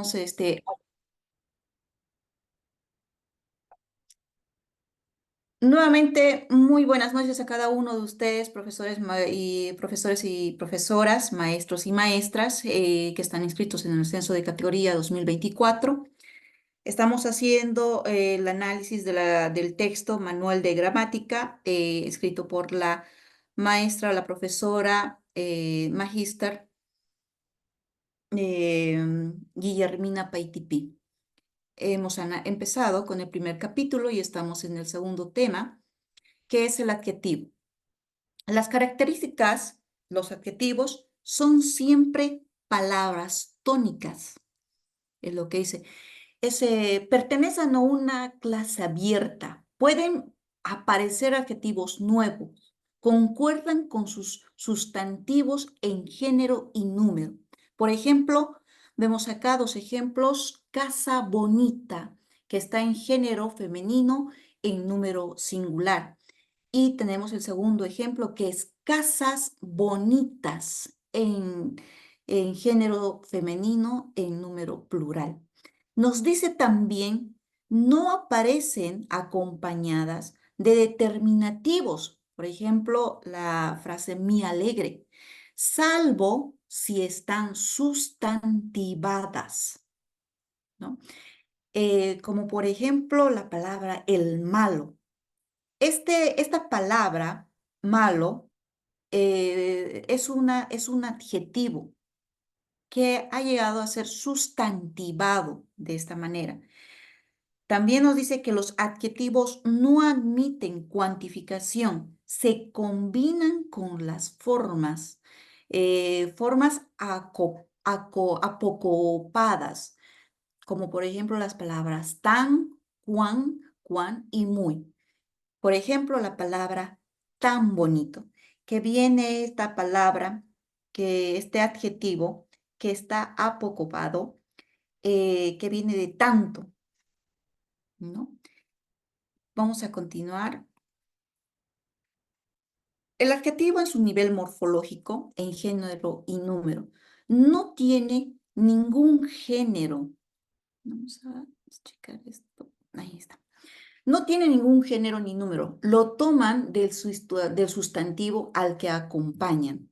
Estamos, nuevamente, muy buenas noches a cada uno de ustedes, profesores y profesoras, maestros y maestras que están inscritos en el censo de categoría 2024. Estamos haciendo el análisis del texto Manual de Gramática, escrito por la maestra, la profesora, magíster Guillermina Paitipí. Hemos empezado con el primer capítulo y estamos en el segundo tema, que es el adjetivo. Las características, los adjetivos, son siempre palabras tónicas. Es lo que dice. Pertenecen a una clase abierta. Pueden aparecer adjetivos nuevos. Concuerdan con sus sustantivos en género y número. Por ejemplo, vemos acá dos ejemplos. Casa bonita, que está en género femenino en número singular. Y tenemos el segundo ejemplo, que es casas bonitas en género femenino en número plural. Nos dice también, no aparecen acompañadas de determinativos. Por ejemplo, la frase mi alegre, salvo si están sustantivadas, ¿no? Como por ejemplo la palabra el malo. Esta palabra malo es un adjetivo que ha llegado a ser sustantivado de esta manera. También nos dice que los adjetivos no admiten cuantificación, se combinan con las formas, formas apocopadas, como por ejemplo las palabras tan, cuan y muy. Por ejemplo, la palabra tan bonito, que viene esta palabra, que este adjetivo, que está apocopado, que viene de tanto, ¿no? Vamos a continuar. El adjetivo en su nivel morfológico, en género y número, no tiene ningún género. Vamos a checar esto. Ahí está. No tiene ningún género ni número. Lo toman del sustantivo al que acompañan.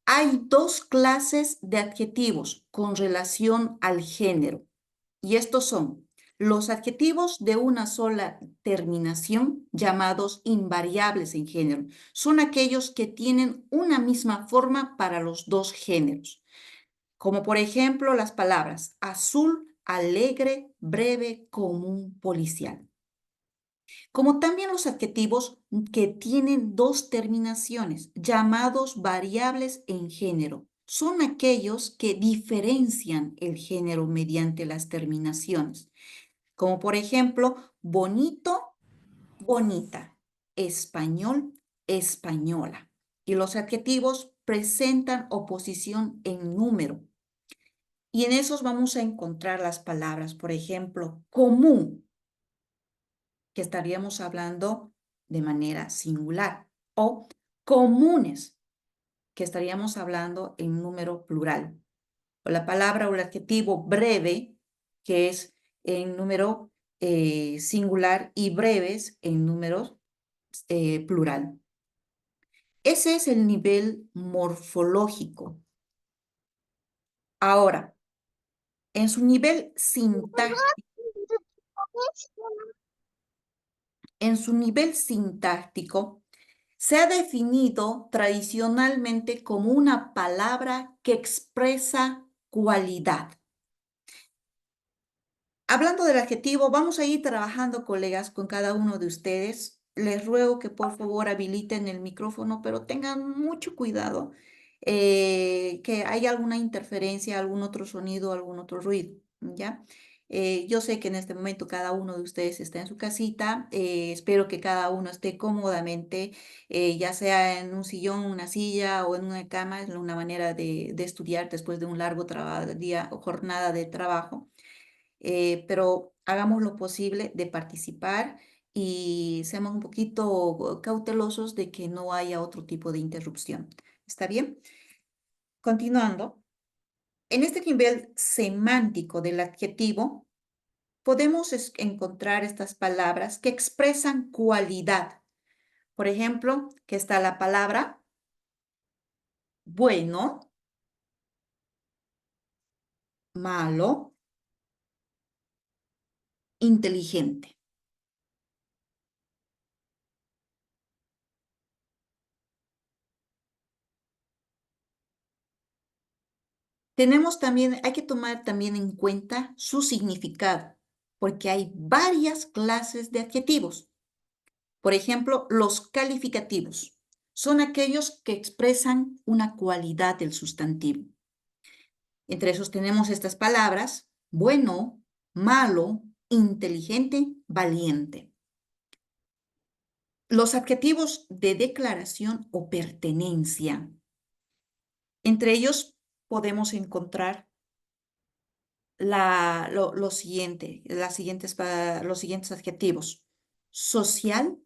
Hay dos clases de adjetivos con relación al género, y estos son los adjetivos de una sola terminación, llamados invariables en género. Son aquellos que tienen una misma forma para los dos géneros, como por ejemplo las palabras azul, alegre, breve, común, policial. Como también los adjetivos que tienen dos terminaciones, llamados variables en género. Son aquellos que diferencian el género mediante las terminaciones, como por ejemplo, bonito, bonita, español, española. Y los adjetivos presentan oposición en número. Y en esos vamos a encontrar las palabras, por ejemplo, común, que estaríamos hablando de manera singular, o comunes, que estaríamos hablando en número plural, o la palabra o el adjetivo breve, que es en número singular, y breves en número plural. Ese es el nivel morfológico. Ahora, en su nivel sintáctico, se ha definido tradicionalmente como una palabra que expresa cualidad. Hablando del adjetivo, vamos a ir trabajando, colegas, con cada uno de ustedes. Les ruego que por favor habiliten el micrófono, pero tengan mucho cuidado que haya alguna interferencia, algún otro sonido, algún otro ruido, ¿ya? Yo sé que en este momento cada uno de ustedes está en su casita. Espero que cada uno esté cómodamente, ya sea en un sillón, una silla o en una cama. Es una manera de estudiar después de un largo día o jornada de trabajo. Pero hagamos lo posible de participar y seamos un poquito cautelosos de que no haya otro tipo de interrupción. ¿Está bien? Continuando. En este nivel semántico del adjetivo, podemos encontrar estas palabras que expresan cualidad. Por ejemplo, que está la palabra bueno, malo, inteligente. Hay que tomar también en cuenta su significado, porque hay varias clases de adjetivos. Por ejemplo, los calificativos son aquellos que expresan una cualidad del sustantivo. Entre esos tenemos estas palabras: bueno, malo, inteligente, valiente. Los adjetivos de declaración o pertenencia. Entre ellos podemos encontrar los siguientes adjetivos: social,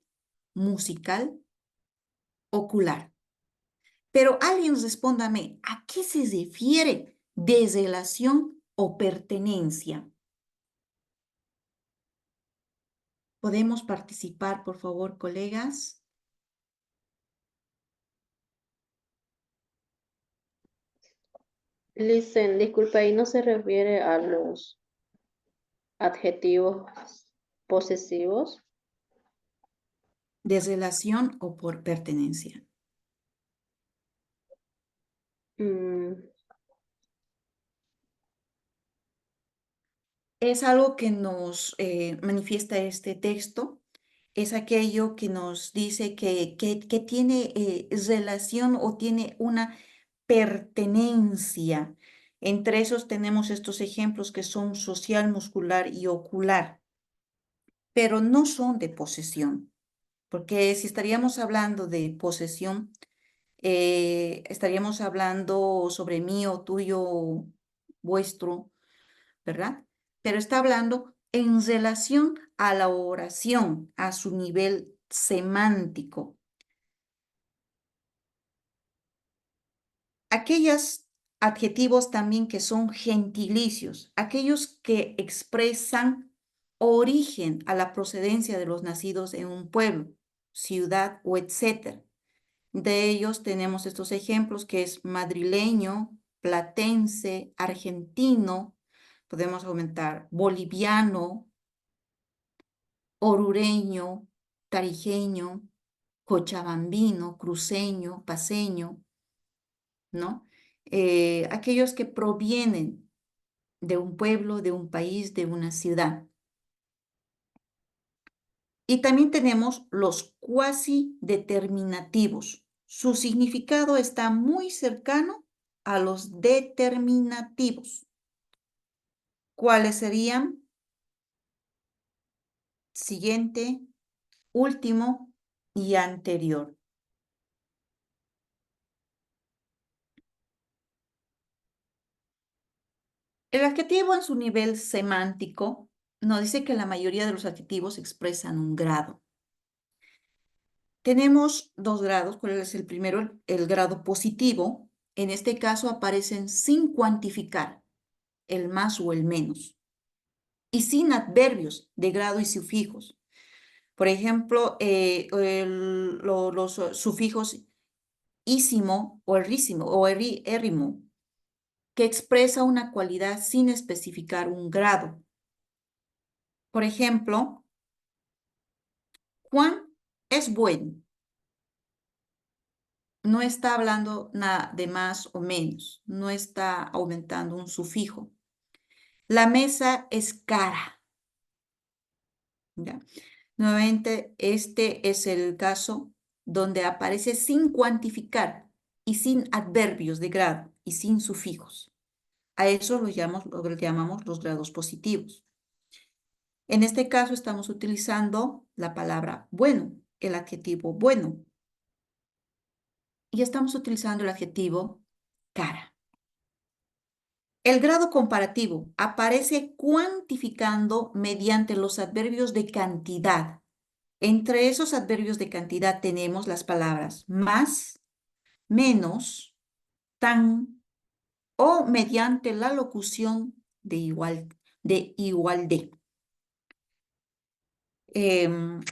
musical, ocular. Pero alguien respóndame, ¿a qué se refiere desrelación o pertenencia? ¿Podemos participar, por favor, colegas? Listen, disculpa, ahí no se refiere a los adjetivos posesivos. ¿Desrelación o por pertenencia? Mm, Es algo que nos manifiesta este texto, es aquello que nos dice que tiene relación o tiene una pertenencia. Entre esos tenemos estos ejemplos que son social, muscular y ocular, pero no son de posesión, porque si estaríamos hablando de posesión, estaríamos hablando sobre mío, tuyo, vuestro, ¿verdad? Pero está hablando en relación a la oración, a su nivel semántico. Aquellos adjetivos también que son gentilicios, aquellos que expresan origen a la procedencia de los nacidos en un pueblo, ciudad o etcétera. De ellos tenemos estos ejemplos que es madrileño, platense, argentino, podemos aumentar boliviano, orureño, tarijeño, cochabambino, cruceño, paceño, ¿no? Aquellos que provienen de un pueblo, de un país, de una ciudad. Y también tenemos los cuasi determinativos. Su significado está muy cercano a los determinativos. ¿Cuáles serían? Siguiente, último y anterior. El adjetivo en su nivel semántico nos dice que la mayoría de los adjetivos expresan un grado. Tenemos dos grados. ¿Cuál es el primero? El grado positivo. En este caso aparecen sin cuantificar, el más o el menos, y sin adverbios de grado y sufijos. Por ejemplo, los sufijos ísimo o errísimo o érrimo, que expresa una cualidad sin especificar un grado. Por ejemplo, Juan es bueno. No está hablando nada de más o menos, no está aumentando un sufijo. La mesa es cara. ¿Ya? Nuevamente, este es el caso donde aparece sin cuantificar y sin adverbios de grado y sin sufijos. A eso lo llamamos los grados positivos. En este caso estamos utilizando la palabra bueno, el adjetivo bueno, y estamos utilizando el adjetivo cara. El grado comparativo aparece cuantificando mediante los adverbios de cantidad. Entre esos adverbios de cantidad tenemos las palabras más, menos, tan, o mediante la locución de igual de.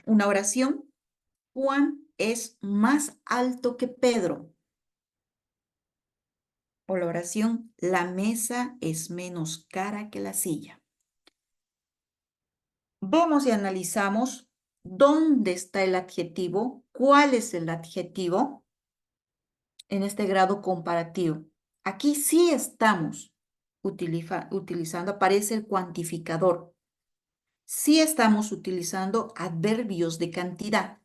Una oración. Juan es más alto que Pedro. O la oración, la mesa es menos cara que la silla. Vemos y analizamos dónde está el adjetivo, cuál es el adjetivo en este grado comparativo. Aquí sí estamos utilizando, aparece el cuantificador. Sí estamos utilizando adverbios de cantidad.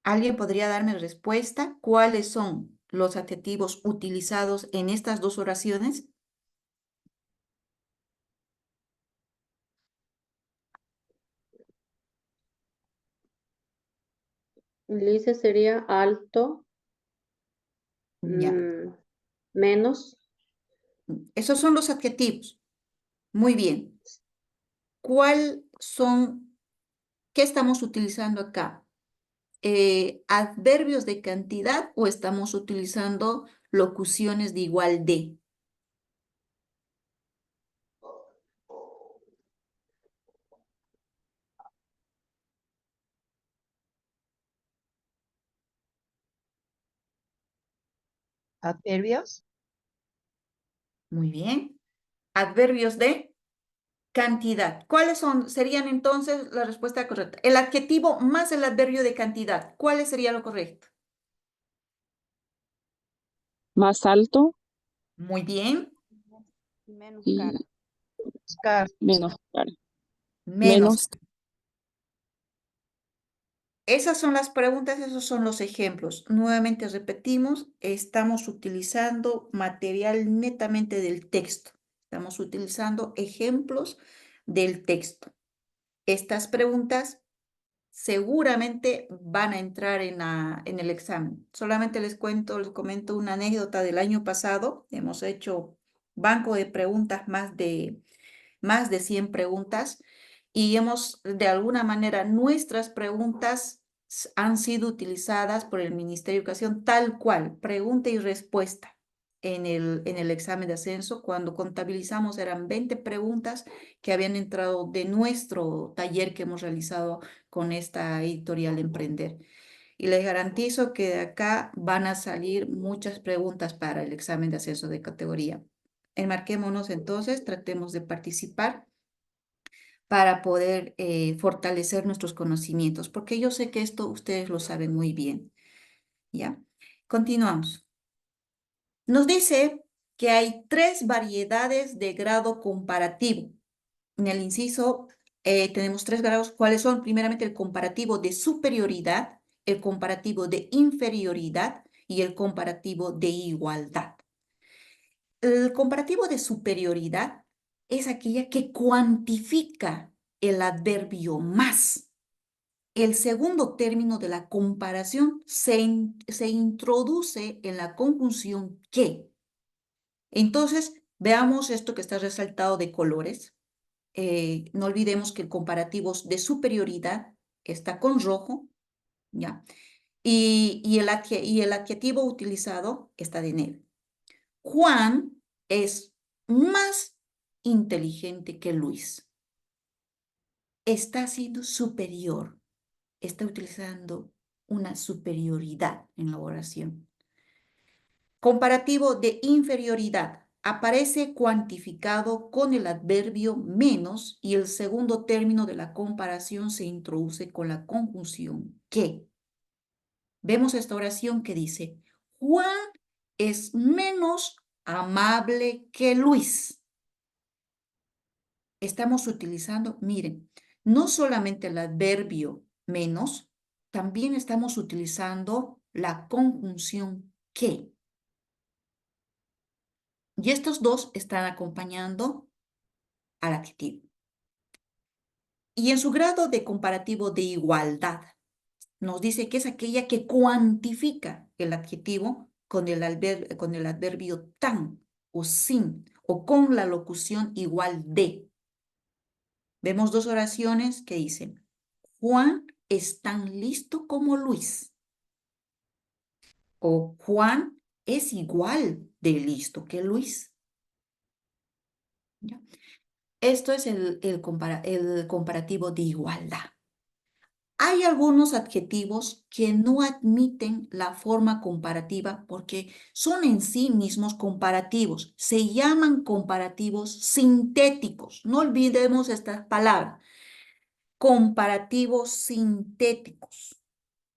¿Alguien podría darme respuesta? ¿Cuáles son los adjetivos utilizados en estas dos oraciones? Lice sería alto, Ya. menos, Esos son los adjetivos. Muy bien. ¿Qué estamos utilizando acá? ¿Adverbios de cantidad o estamos utilizando locuciones de igual de? Adverbios. Muy bien. Adverbios de cantidad. ¿Cuáles serían entonces la respuesta correcta? El adjetivo más el adverbio de cantidad. ¿Cuál sería lo correcto? Más alto Muy bien. Menos y cara. Buscar. menos caro. Menos. Menos. Esas son las preguntas, esos son los ejemplos. Nuevamente repetimos, estamos utilizando material netamente del texto. Estamos utilizando ejemplos del texto. Estas preguntas seguramente van a entrar en el examen. Solamente les comento una anécdota del año pasado. Hemos hecho banco de preguntas, más de 100 preguntas, y de alguna manera, nuestras preguntas han sido utilizadas por el Ministerio de Educación tal cual, pregunta y respuesta. En el examen de ascenso, cuando contabilizamos, eran 20 preguntas que habían entrado de nuestro taller que hemos realizado con esta editorial Emprender. Y les garantizo que de acá van a salir muchas preguntas para el examen de ascenso de categoría. Enmarquémonos entonces, tratemos de participar para poder fortalecer nuestros conocimientos, porque yo sé que esto ustedes lo saben muy bien. ¿Ya? Continuamos. Nos dice que hay 3 variedades de grado comparativo. En el inciso tenemos 3 grados. ¿Cuáles son? Primeramente, el comparativo de superioridad, el comparativo de inferioridad y el comparativo de igualdad. El comparativo de superioridad es aquella que cuantifica el adverbio más. El segundo término de la comparación se introduce en la conjunción que. Entonces, veamos esto que está resaltado de colores. No olvidemos que el comparativo de superioridad está con rojo, ¿ya? Y el adjetivo utilizado está de negro. Juan es más inteligente que Luis. Está siendo superior. Está utilizando una superioridad en la oración. Comparativo de inferioridad. Aparece cuantificado con el adverbio menos y el segundo término de la comparación se introduce con la conjunción que. Vemos esta oración que dice, Juan es menos amable que Luis. Estamos utilizando, miren, no solamente el adverbio menos, también estamos utilizando la conjunción que. Y estos dos están acompañando al adjetivo. Y en su grado de comparativo de igualdad, nos dice que es aquella que cuantifica el adjetivo con el adverbio tan o sin o con la locución igual de. Vemos 2 oraciones que dicen, Juan es tan listo como Luis. O Juan es igual de listo que Luis. ¿Ya? Esto es el comparativo de igualdad. Hay algunos adjetivos que no admiten la forma comparativa porque son en sí mismos comparativos. Se llaman comparativos sintéticos. No olvidemos esta palabra. Comparativos sintéticos.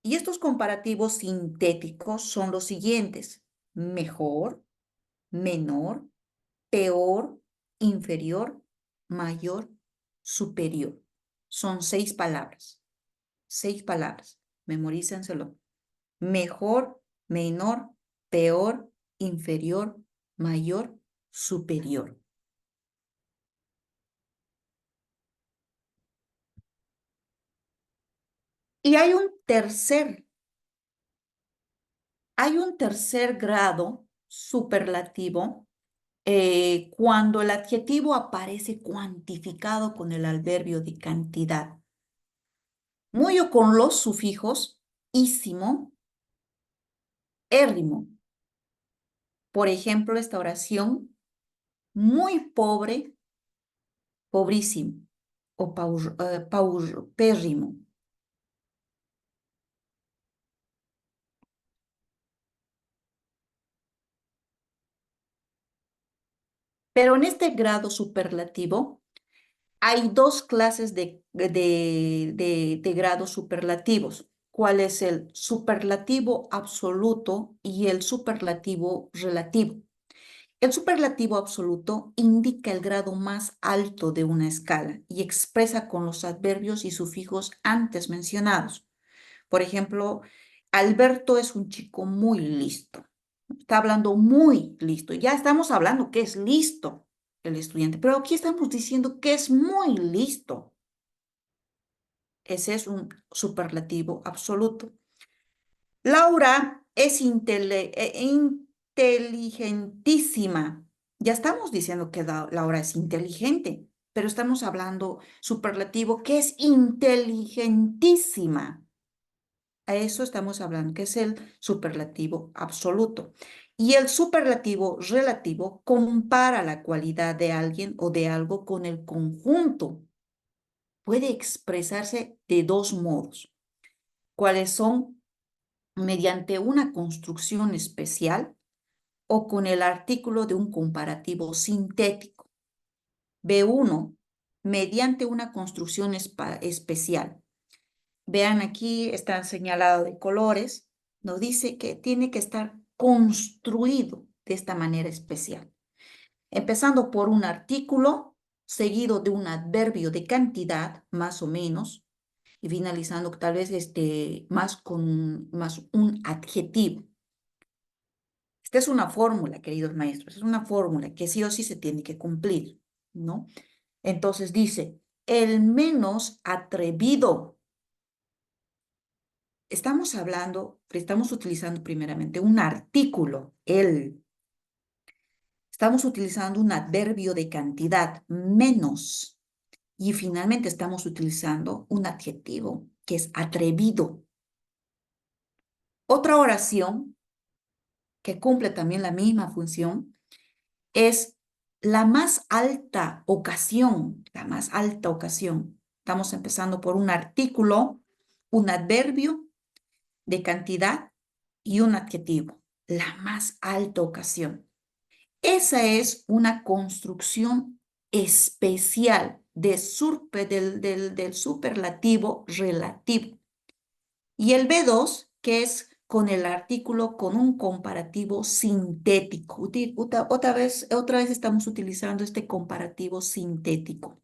Y estos comparativos sintéticos son los siguientes: mejor, menor, peor, inferior, mayor, superior. Son 6 palabras. 6 palabras. Memorízenselo. Mejor, menor, peor, inferior, mayor, superior. Y hay un tercer grado superlativo cuando el adjetivo aparece cuantificado con el adverbio de cantidad. Muy o con los sufijos ísimo, érrimo. Por ejemplo, esta oración: muy pobre, pobrísimo, o paupérrimo. Pero en este grado superlativo hay 2 clases de grados superlativos. ¿Cuál es el superlativo absoluto y el superlativo relativo? El superlativo absoluto indica el grado más alto de una escala y expresa con los adverbios y sufijos antes mencionados. Por ejemplo, Alberto es un chico muy listo. Está hablando muy listo. Ya estamos hablando que es listo el estudiante, pero aquí estamos diciendo que es muy listo. Ese es un superlativo absoluto. Laura es inteligentísima. Ya estamos diciendo que Laura es inteligente, pero estamos hablando superlativo que es inteligentísima. A eso estamos hablando, que es el superlativo absoluto. Y el superlativo relativo compara la cualidad de alguien o de algo con el conjunto. Puede expresarse de 2 modos. ¿Cuáles son? Mediante una construcción especial o con el artículo de un comparativo sintético. B1, mediante una construcción especial. Vean, aquí está señalado de colores. Nos dice que tiene que estar construido de esta manera especial. Empezando por un artículo, seguido de un adverbio de cantidad, más o menos, y finalizando tal vez más con un adjetivo. Esta es una fórmula, queridos maestros, es una fórmula que sí o sí se tiene que cumplir, ¿no? Entonces dice, el menos atrevido. Estamos utilizando primeramente un artículo, el. Estamos utilizando un adverbio de cantidad, menos. Y finalmente estamos utilizando un adjetivo, que es atrevido. Otra oración que cumple también la misma función es la más alta ocasión, la más alta ocasión. Estamos empezando por un artículo, un adverbio de cantidad y un adjetivo, la más alta ocasión. Esa es una construcción especial del superlativo relativo. Y el B2, que es con el artículo con un comparativo sintético. Otra vez estamos utilizando este comparativo sintético.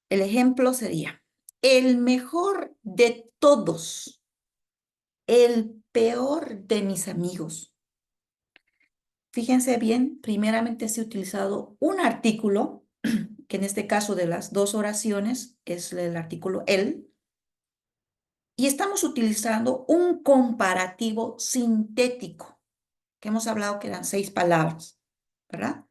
El ejemplo sería, el mejor de todos, el peor de mis amigos. Fíjense bien, primeramente se ha utilizado un artículo, que en este caso de las 2 oraciones es el artículo el, y estamos utilizando un comparativo sintético, que hemos hablado que eran 6 palabras, ¿verdad?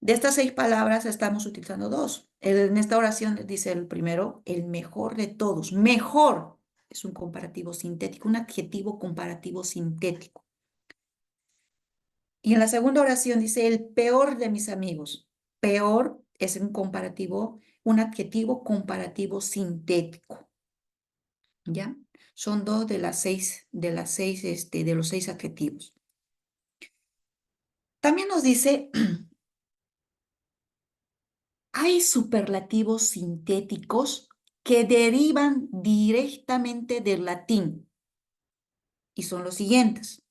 De estas 6 palabras estamos utilizando 2. En esta oración dice el primero, el mejor de todos. Mejor Es un comparativo sintético, un adjetivo comparativo sintético. Y en la segunda oración dice el peor de mis amigos. Peor es un comparativo, un adjetivo comparativo sintético. ¿Ya? Son dos de los seis adjetivos. También nos dice, hay superlativos sintéticos que derivan directamente del latín y son los siguientes: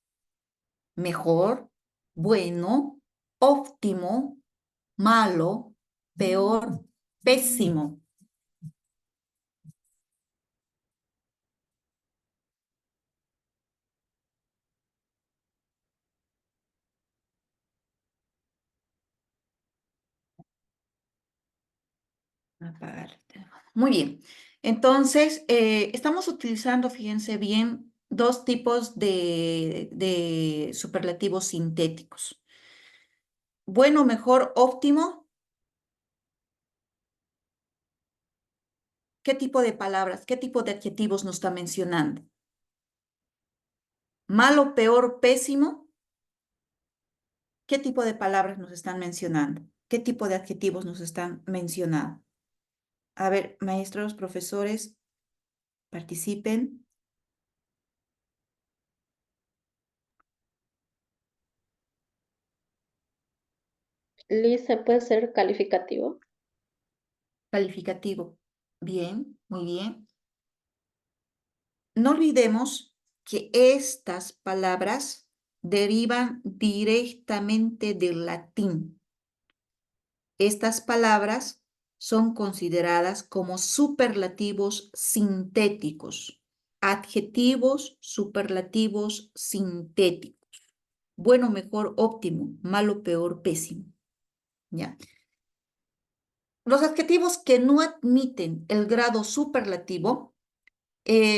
mejor, bueno, óptimo, malo, peor, pésimo. Apagar el teléfono. Muy bien. Entonces, estamos utilizando, fíjense bien, dos tipos de superlativos sintéticos. Bueno, mejor, óptimo. ¿Qué tipo de palabras, qué tipo de adjetivos nos está mencionando? Malo, peor, pésimo. ¿Qué tipo de palabras nos están mencionando? ¿Qué tipo de adjetivos nos están mencionando? A ver, maestros, profesores, participen. Lice, ¿puede ser calificativo? Calificativo. Bien, muy bien. No olvidemos que estas palabras derivan directamente del latín. Estas palabras son consideradas como superlativos sintéticos, adjetivos superlativos sintéticos. Bueno, mejor, óptimo, malo, peor, pésimo. ¿Ya? Los adjetivos que no admiten el grado superlativo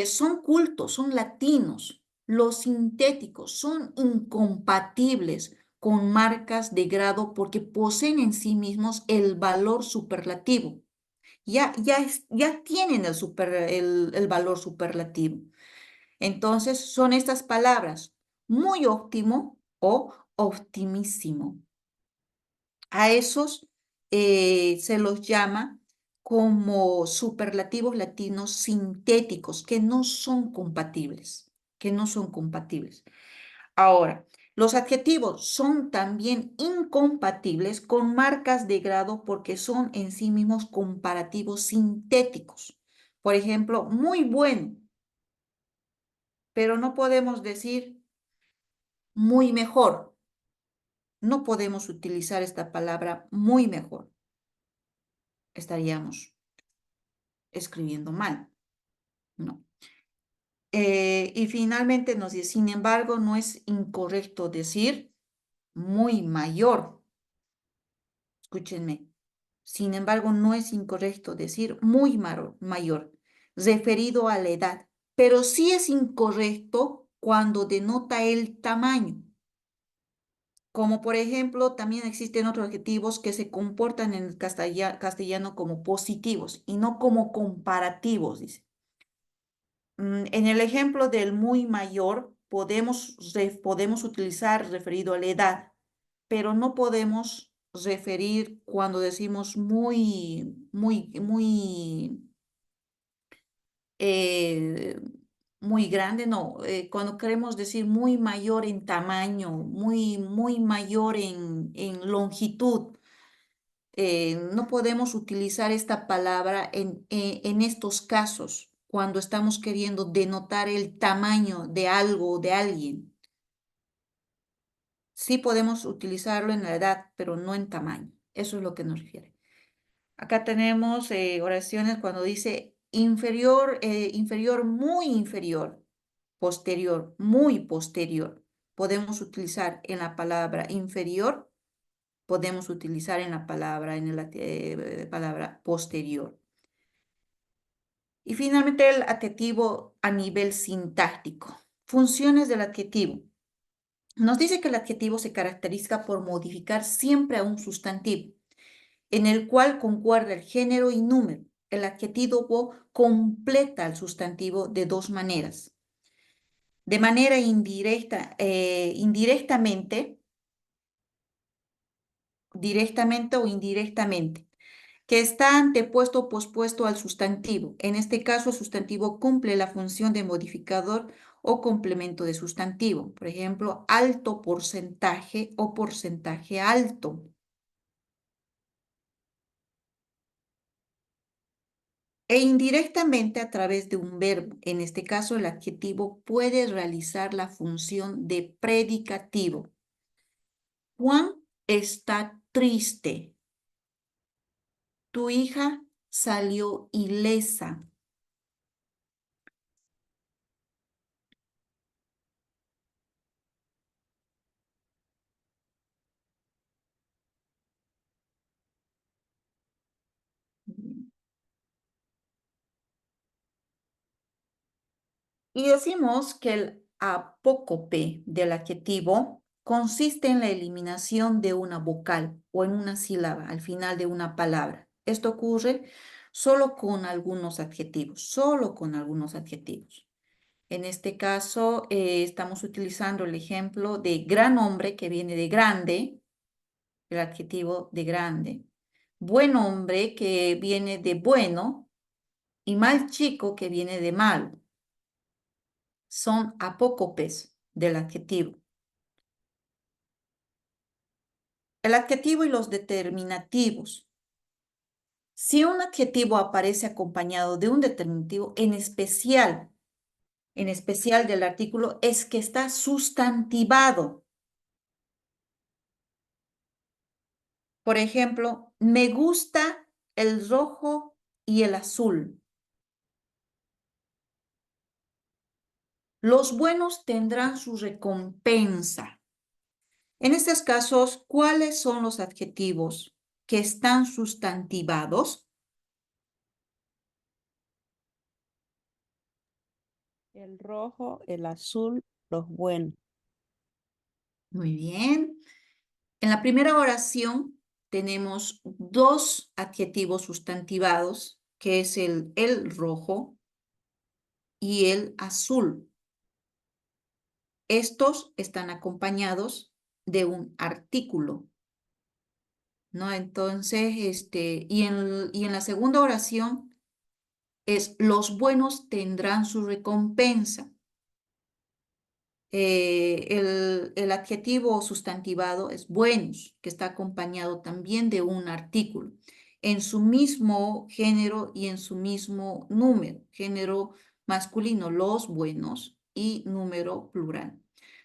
son cultos, son latinos. Los sintéticos son incompatibles con marcas de grado porque poseen en sí mismos el valor superlativo. Ya tienen el valor superlativo. Entonces son estas palabras: muy óptimo o optimísimo. A esos se los llama como superlativos latinos sintéticos, que no son compatibles, que no son compatibles. Ahora, los adjetivos son también incompatibles con marcas de grado porque son en sí mismos comparativos sintéticos. Por ejemplo, muy bueno, pero no podemos decir muy mejor. No podemos utilizar esta palabra muy mejor. Estaríamos escribiendo mal, ¿no? Y finalmente nos dice, sin embargo, no es incorrecto decir muy mayor. Escúchenme. Sin embargo, no es incorrecto decir muy mayor, referido a la edad, pero sí es incorrecto cuando denota el tamaño. Como por ejemplo, también existen otros adjetivos que se comportan en el castellano como positivos y no como comparativos, dice. En el ejemplo del muy mayor, podemos utilizar referido a la edad, pero no podemos referir cuando decimos eh, muy grande, no. Cuando queremos decir muy mayor en tamaño, muy mayor en longitud, no podemos utilizar esta palabra en estos casos cuando estamos queriendo denotar el tamaño de algo o de alguien. Sí podemos utilizarlo en la edad, pero no en tamaño. Eso es lo que nos refiere. Acá tenemos oraciones cuando dice inferior, inferior, muy inferior, posterior, muy posterior. Podemos utilizar en la palabra inferior, podemos utilizar en la palabra, palabra posterior. Y finalmente el adjetivo a nivel sintáctico. Funciones del adjetivo. Nos dice que el adjetivo se caracteriza por modificar siempre a un sustantivo, en el cual concuerda el género y número. el adjetivo completa el sustantivo de dos maneras. De manera indirecta, directamente o indirectamente, que está antepuesto o pospuesto al sustantivo. En este caso, el sustantivo cumple la función de modificador o complemento de sustantivo. Por ejemplo, alto porcentaje o porcentaje alto. E indirectamente a través de un verbo. En este caso, el adjetivo puede realizar la función de predicativo. Juan está triste. Tu hija salió ilesa. Y decimos que el apócope del adjetivo consiste en la eliminación de una vocal o en una sílaba al final de una palabra. Esto ocurre solo con algunos adjetivos, solo con algunos adjetivos. En este caso, estamos utilizando el ejemplo de gran hombre, que viene de grande, el adjetivo de grande. Buen hombre, que viene de bueno, y mal chico, que viene de mal. Son apócopes del adjetivo. El adjetivo y los determinativos. Si un adjetivo aparece acompañado de un determinativo, en especial del artículo, es que está sustantivado. Por ejemplo, me gusta el rojo y el azul. Los buenos tendrán su recompensa. En estos casos, ¿cuáles son los adjetivos que están sustantivados? El rojo, el azul, los buenos. Muy bien. En la primera oración tenemos dos adjetivos sustantivados, que es el rojo y el azul. Estos están acompañados de un artículo, ¿no? Entonces, y en la segunda oración es los buenos tendrán su recompensa. El adjetivo sustantivado es buenos, que está acompañado también de un artículo en su mismo género y en su mismo número, género masculino, los buenos, y número plural.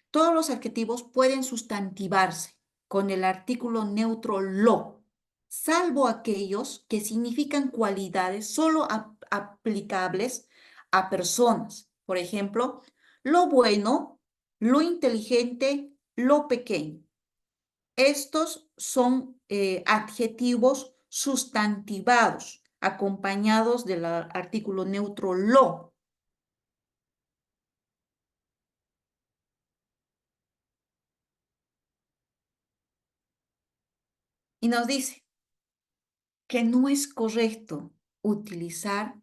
Todos los adjetivos pueden sustantivarse con el artículo neutro lo, salvo aquellos que significan cualidades solo aplicables a personas. Por ejemplo, lo bueno, lo inteligente, lo pequeño. Estos son adjetivos sustantivados, acompañados del artículo neutro lo. Y nos dice que no es correcto utilizar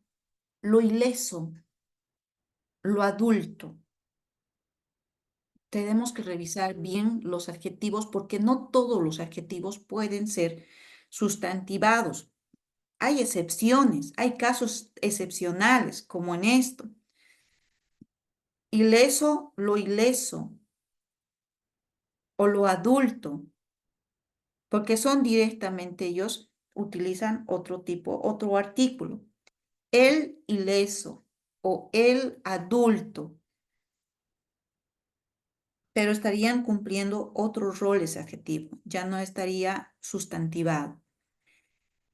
lo ileso, lo adulto. Tenemos que revisar bien los adjetivos porque no todos los adjetivos pueden ser sustantivados. Hay excepciones, hay casos excepcionales, como en esto. Ileso o lo adulto, porque son directamente ellos utilizan otro artículo. El ileso o el adulto, pero estarían cumpliendo otros roles adjetivos, ya no estaría sustantivado.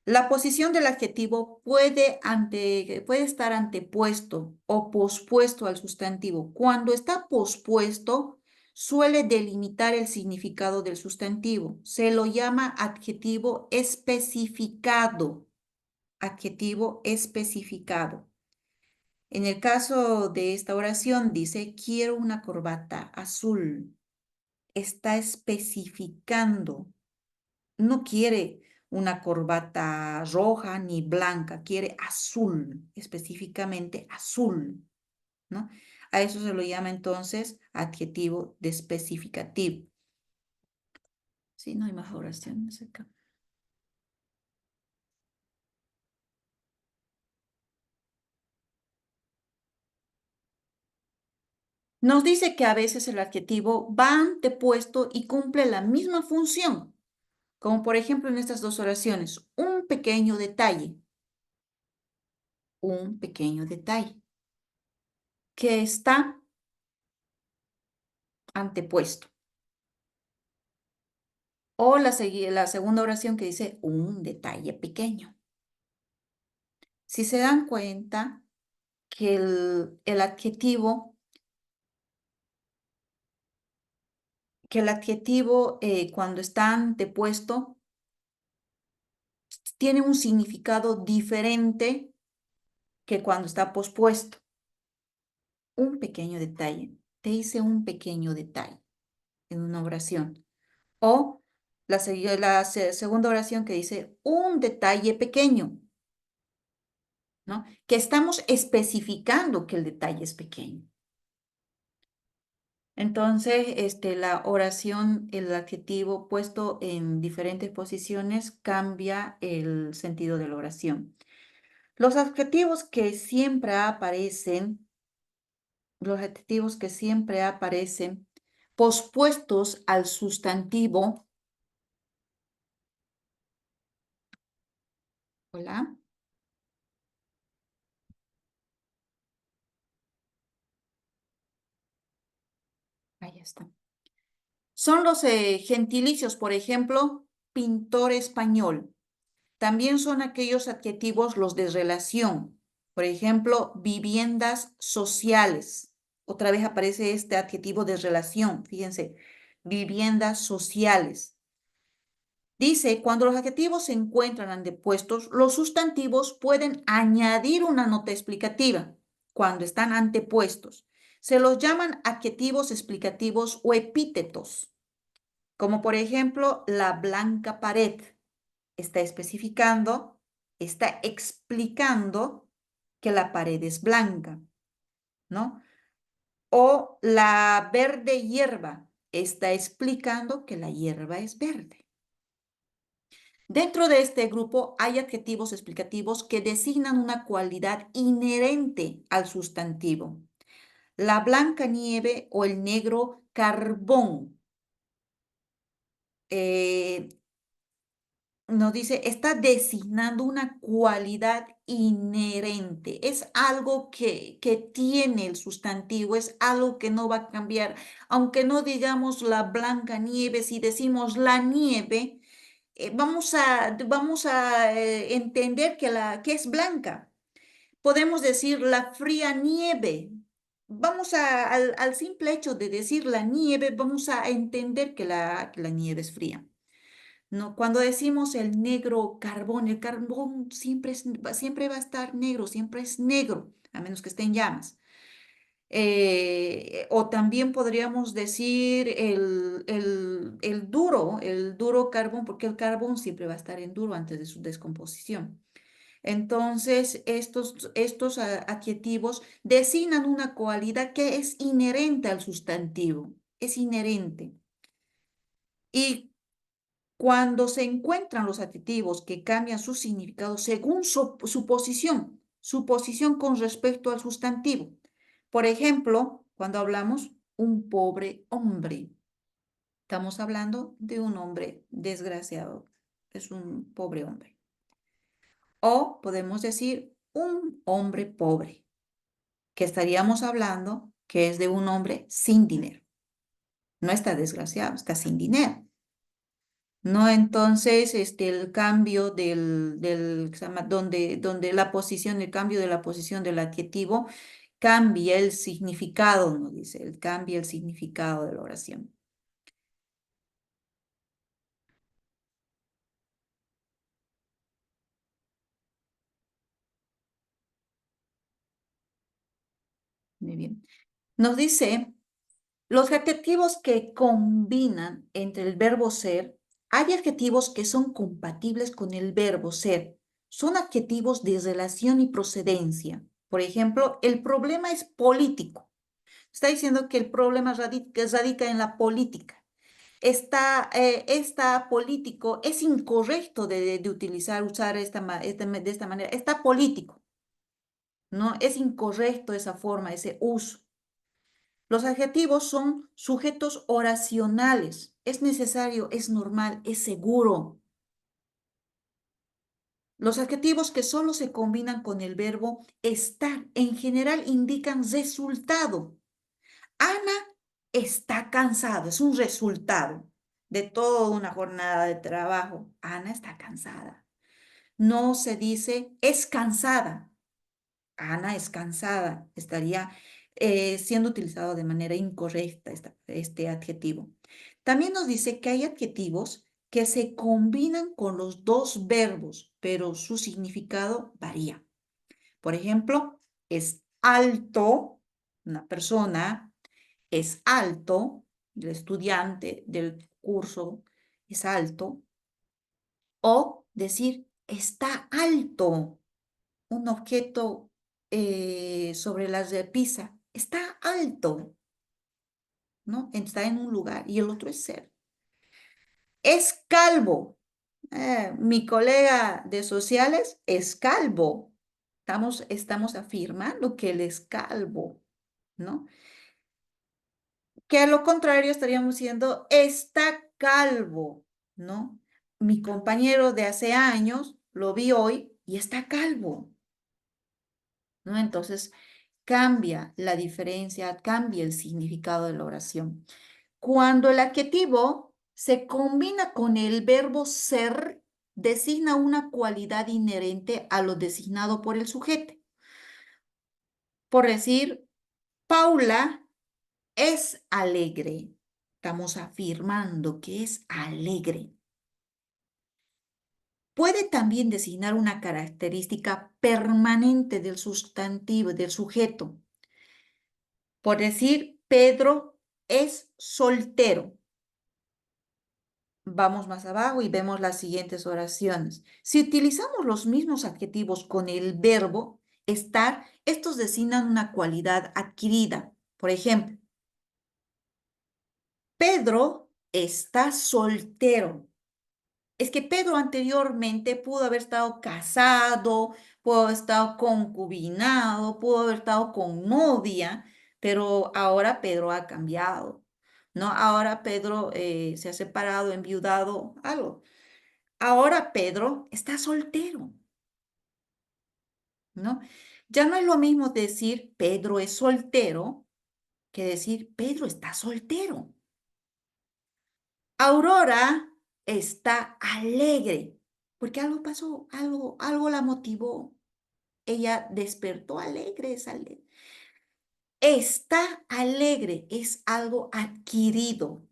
La posición del adjetivo puede estar antepuesto o pospuesto al sustantivo. Cuando está pospuesto, suele delimitar el significado del sustantivo. Se lo llama adjetivo especificado. Adjetivo especificado. En el caso de esta oración dice, quiero una corbata azul. Está especificando. No quiere una corbata roja ni blanca, quiere azul, específicamente azul, ¿no? A eso se lo llama entonces adjetivo especificativo. Sí, no hay más oraciones acá. Nos dice que a veces el adjetivo va antepuesto y cumple la misma función, como por ejemplo en estas dos oraciones, un pequeño detalle, que está antepuesto. O la segunda oración que dice un detalle pequeño. Si se dan cuenta que el adjetivo cuando está antepuesto tiene un significado diferente que cuando está pospuesto. Un pequeño detalle. Te hice un pequeño detalle en una oración. O la segunda oración que dice un detalle pequeño, ¿no? Que estamos especificando que el detalle es pequeño. Entonces, la oración, el adjetivo puesto en diferentes posiciones cambia el sentido de la oración. Los adjetivos que siempre aparecen, pospuestos al sustantivo. Hola. Ahí está. Son los gentilicios, por ejemplo, pintor español. También son aquellos adjetivos los de relación. Por ejemplo, viviendas sociales. Otra vez aparece este adjetivo de relación. Fíjense, viviendas sociales. Dice, cuando los adjetivos se encuentran antepuestos, los sustantivos pueden añadir una nota explicativa cuando están antepuestos. Se los llaman adjetivos explicativos o epítetos, como por ejemplo la blanca pared. Está especificando, está explicando que la pared es blanca, ¿no? O la verde hierba está explicando que la hierba es verde. Dentro de este grupo hay adjetivos explicativos que designan una cualidad inherente al sustantivo. La blanca nieve o el negro carbón. Nos dice, está designando una cualidad inherente. Es algo que tiene el sustantivo, es algo que no va a cambiar. Aunque no digamos la blanca nieve, si decimos la nieve, vamos a entender que es blanca. Podemos decir la fría nieve. Al simple hecho de decir la nieve, vamos a entender que la nieve es fría. No, cuando decimos el carbón siempre va a estar negro, siempre es negro, a menos que esté en llamas. O también podríamos decir el duro carbón, porque el carbón siempre va a estar en duro antes de su descomposición. Entonces, estos adjetivos designan una cualidad que es inherente al sustantivo, es inherente. Y cuando se encuentran los adjetivos que cambian su significado según su posición con respecto al sustantivo. Por ejemplo, cuando hablamos un pobre hombre, estamos hablando de un hombre desgraciado, es un pobre hombre. O podemos decir un hombre pobre, que estaríamos hablando que es de un hombre sin dinero. No está desgraciado, está sin dinero. ¿No? Entonces, el cambio donde la posición, el cambio de la posición del adjetivo cambia el significado, nos dice, cambia el significado de la oración. Muy bien. Nos dice, los adjetivos que combinan entre el verbo ser Hay adjetivos que son compatibles con el verbo ser. Son adjetivos de relación y procedencia. Por ejemplo, el problema es político. Está diciendo que el problema radica en la política. Esta político es incorrecto de usar de esta manera. Está político, ¿no? Es incorrecto esa forma, ese uso. Los adjetivos son sujetos oracionales. Es necesario, es normal, es seguro. Los adjetivos que solo se combinan con el verbo estar en general indican resultado. Ana está cansada, es un resultado de toda una jornada de trabajo. Ana está cansada. No se dice es cansada. Ana es cansada. Estaría siendo utilizado de manera incorrecta este adjetivo. También nos dice que hay adjetivos que se combinan con los dos verbos, pero su significado varía. Por ejemplo, es alto, una persona es alto, el estudiante del curso es alto, o decir está alto, un objeto sobre las de Pisa, está alto, ¿no? Está en un lugar y el otro es ser. Es calvo. Mi colega de sociales es calvo. Estamos afirmando que él es calvo, ¿no? Que a lo contrario estaríamos diciendo, está calvo, ¿no? Mi compañero de hace años lo vi hoy y está calvo, ¿no? Entonces, cambia la diferencia, cambia el significado de la oración. Cuando el adjetivo se combina con el verbo ser, designa una cualidad inherente a lo designado por el sujeto. Por decir, Paula es alegre. Estamos afirmando que es alegre. Puede también designar una característica permanente del sustantivo, del sujeto. Por decir, Pedro es soltero. Vamos más abajo y vemos las siguientes oraciones. Si utilizamos los mismos adjetivos con el verbo estar, estos designan una cualidad adquirida. Por ejemplo, Pedro está soltero. Es que Pedro anteriormente pudo haber estado casado, pudo haber estado concubinado, pudo haber estado con novia, pero ahora Pedro ha cambiado, ¿no? Ahora Pedro se ha separado, enviudado, algo. Ahora Pedro está soltero, ¿no? Ya no es lo mismo decir Pedro es soltero que decir Pedro está soltero. Aurora está alegre, porque algo pasó, algo la motivó. Ella despertó alegre, es alegre. Está alegre, es algo adquirido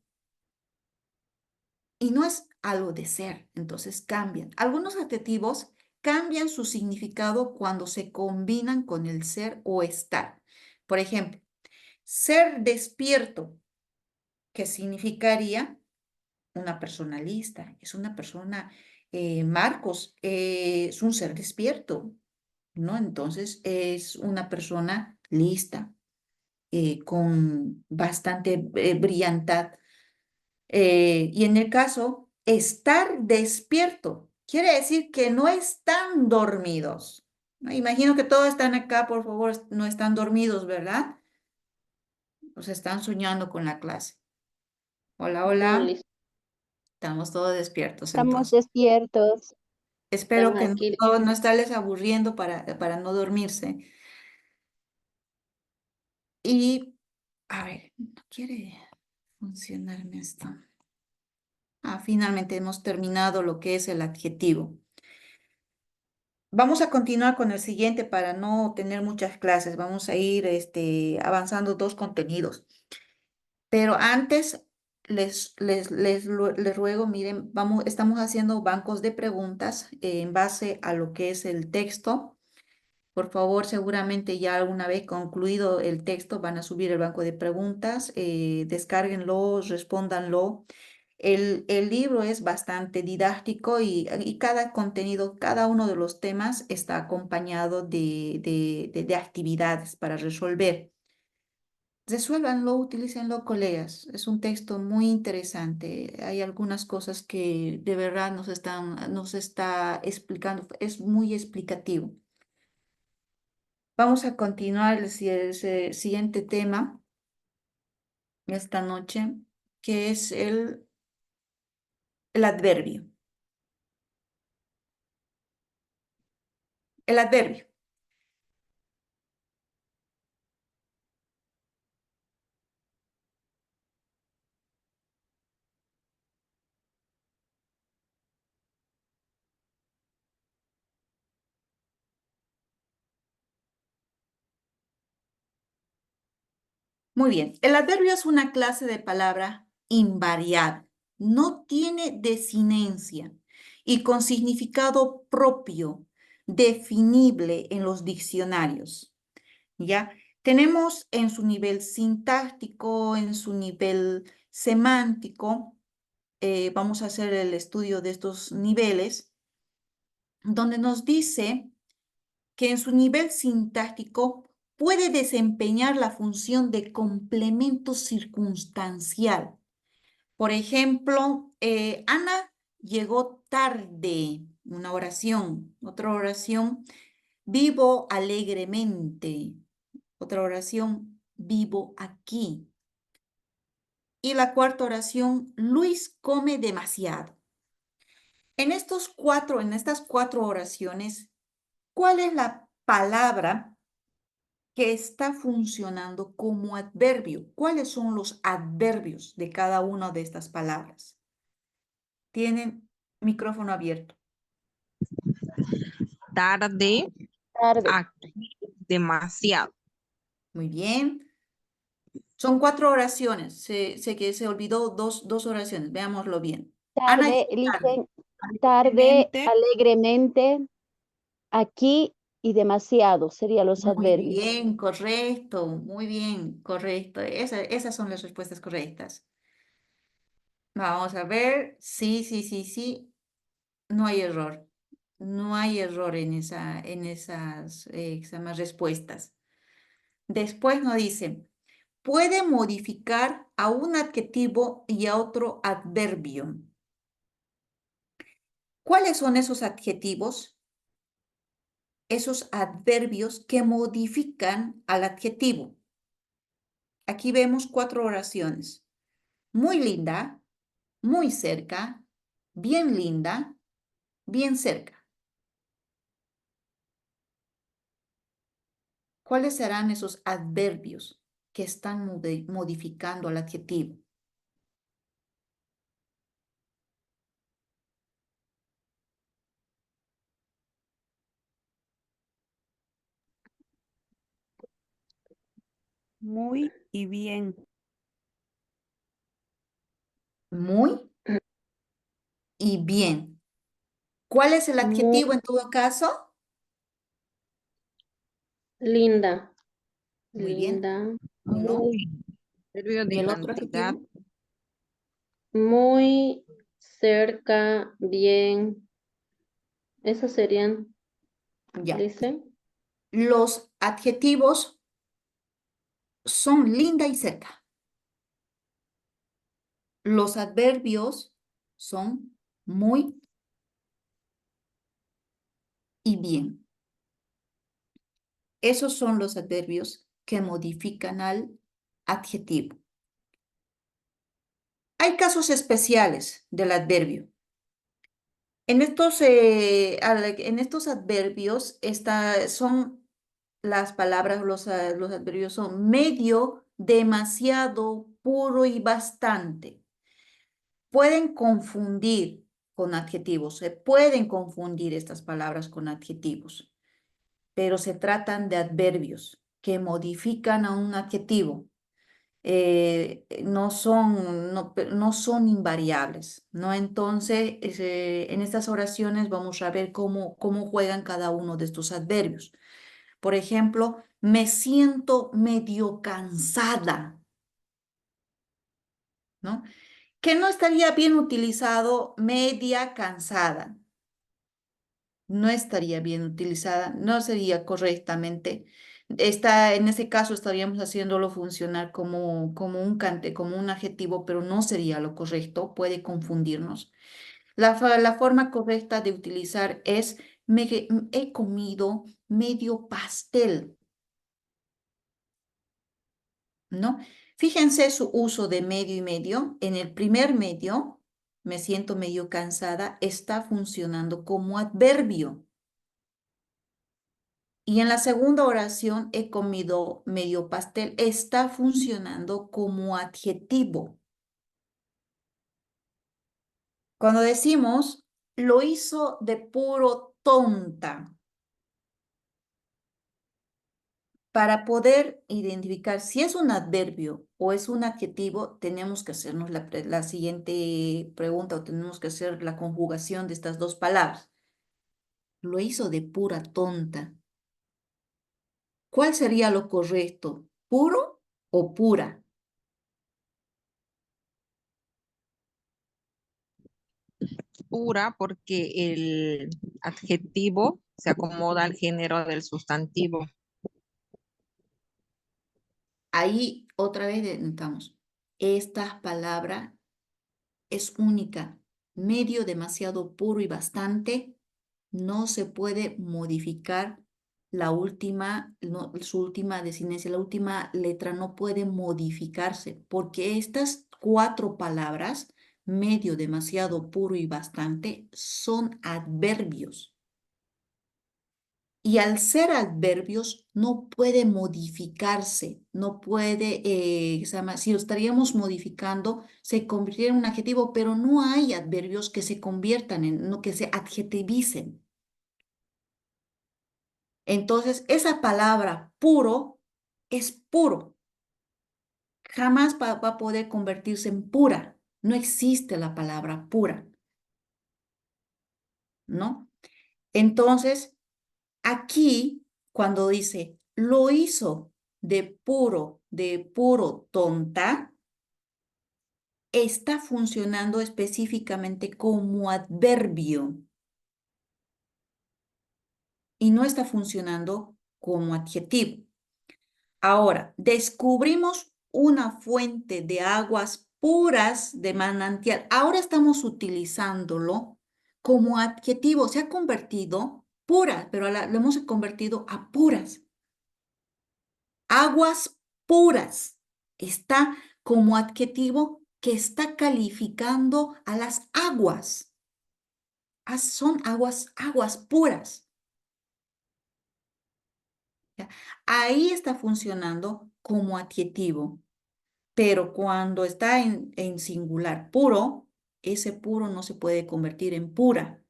y no es algo de ser, entonces cambian. Algunos adjetivos cambian su significado cuando se combinan con el ser o estar. Por ejemplo, ser despierto, que significaría una persona lista, es una persona, Marcos, es un ser despierto, ¿no? Entonces es una persona lista, con bastante brillantad. Y en el caso, estar despierto, quiere decir que no están dormidos, ¿no? Imagino que todos están acá, por favor, no están dormidos, ¿verdad? O sea, están soñando con la clase. Hola, No, hola. listo. Estamos todos despiertos Estamos entonces. despiertos. Espero Estamos que aquí. no estarles aburriendo para no dormirse. Y, a ver, no quiere funcionarme esto. Finalmente hemos terminado lo que es el adjetivo. Vamos a continuar con el siguiente para no tener muchas clases. Vamos a ir avanzando dos contenidos. Pero antes les ruego, miren, estamos haciendo bancos de preguntas en base a lo que es el texto. Por favor, seguramente ya alguna vez concluido el texto van a subir el banco de preguntas, descárguenlo, respóndanlo. El libro es bastante didáctico y cada contenido, cada uno de los temas está acompañado de actividades para resolver. Resuélvanlo, utilícenlo, colegas. Es un texto muy interesante. Hay algunas cosas que de verdad nos está explicando. Es muy explicativo. Vamos a continuar el siguiente tema esta noche, que es el adverbio. El adverbio. Muy bien. El adverbio es una clase de palabra invariable. No tiene desinencia y con significado propio, definible en los diccionarios. ¿Ya? Tenemos en su nivel sintáctico, en su nivel semántico, vamos a hacer el estudio de estos niveles, donde nos dice que en su nivel sintáctico puede desempeñar la función de complemento circunstancial. Por ejemplo, Ana llegó tarde, una oración. Otra oración, vivo alegremente. Otra oración, vivo aquí. Y la cuarta oración, Luis come demasiado. En estas cuatro oraciones, ¿cuál es la palabra que está funcionando como adverbio? ¿Cuáles son los adverbios de cada una de estas palabras? Tienen micrófono abierto. Tarde, Tarde. aquí, demasiado. Muy bien. Son cuatro oraciones. Sé que se olvidó dos oraciones. Veámoslo bien. Ana Tarde, llegó tarde. Licen, tarde, Alegremente, alegremente, aquí y demasiado serían los Muy adverbios. bien, correcto. Muy bien, correcto. Esas son las respuestas correctas. Vamos a ver. Sí, sí, sí, sí. No hay error. No hay error en esas se llama respuestas. Después nos dice, puede modificar a un adjetivo y a otro adverbio. ¿Cuáles son esos adjetivos? Esos adverbios que modifican al adjetivo. Aquí vemos cuatro oraciones. Muy linda, muy cerca, bien linda, bien cerca. ¿Cuáles serán esos adverbios que están modificando al adjetivo? muy y bien. Muy y bien. ¿Cuál es el Muy adjetivo en todo caso? linda. Muy bien. Linda. Uno. Muy. Adverbio ¿Y de el otro cantidad. adjetivo? Muy cerca, bien. Esas serían, Ya. dice. Los adjetivos son linda y cerca. Los adverbios son muy y bien. Esos son los adverbios que modifican al adjetivo. Hay casos especiales del adverbio. En estos adverbios son las palabras, los adverbios son medio, demasiado, puro y bastante. Pueden confundir con adjetivos, se pueden confundir estas palabras con adjetivos, pero se tratan de adverbios que modifican a un adjetivo. No son invariables, ¿no? Entonces, en estas oraciones vamos a ver cómo juegan cada uno de estos adverbios. Por ejemplo, me siento medio cansada, ¿no? Que no estaría bien utilizado media cansada. No estaría bien utilizada, no sería correctamente. En ese caso estaríamos haciéndolo funcionar como un adjetivo, pero no sería lo correcto, puede confundirnos. La forma correcta de utilizar es he comido medio pastel, ¿no? Fíjense su uso de medio y medio. En el primer medio, me siento medio cansada, está funcionando como adverbio. Y en la segunda oración, he comido medio pastel, está funcionando como adjetivo. Cuando decimos, lo hizo de puro tonta, para poder identificar si es un adverbio o es un adjetivo, tenemos que hacernos la siguiente pregunta o tenemos que hacer la conjugación de estas dos palabras. Lo hizo de pura tonta. ¿Cuál sería lo correcto? ¿Puro o pura? Pura porque el adjetivo se acomoda al género del sustantivo. Ahí otra vez notamos, esta palabra es única, medio demasiado puro y bastante, no se puede modificar su última designación, la última letra no puede modificarse, porque estas 4 palabras, medio, demasiado, puro y bastante, son adverbios. Y al ser adverbios no puede modificarse, no puede, si lo estaríamos modificando, se convirtiera en un adjetivo, pero no hay adverbios que se conviertan no que se adjetivicen. Entonces, esa palabra puro es puro. Jamás va a poder convertirse en pura. No existe la palabra pura, ¿no? Entonces, aquí, cuando dice, lo hizo de puro tonta, está funcionando específicamente como adverbio y no está funcionando como adjetivo. Ahora, descubrimos una fuente de aguas puras de manantial. Ahora estamos utilizándolo como adjetivo. Se ha convertido pura, pero lo hemos convertido a puras. Aguas puras. Está como adjetivo que está calificando a las aguas. Son aguas puras. ¿Ya? Ahí está funcionando como adjetivo, pero cuando está en singular puro, ese puro no se puede convertir en pura.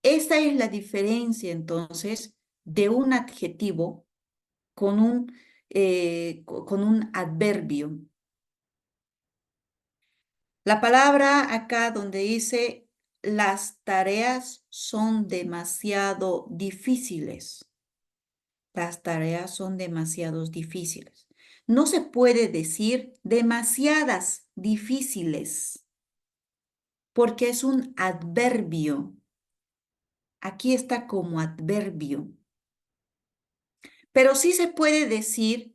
Esta es la diferencia entonces de un adjetivo con un adverbio. La palabra acá donde dice las tareas son demasiado difíciles. Las tareas son demasiado difíciles. No se puede decir demasiadas difíciles porque es un adverbio. Aquí está como adverbio. Pero sí se puede decir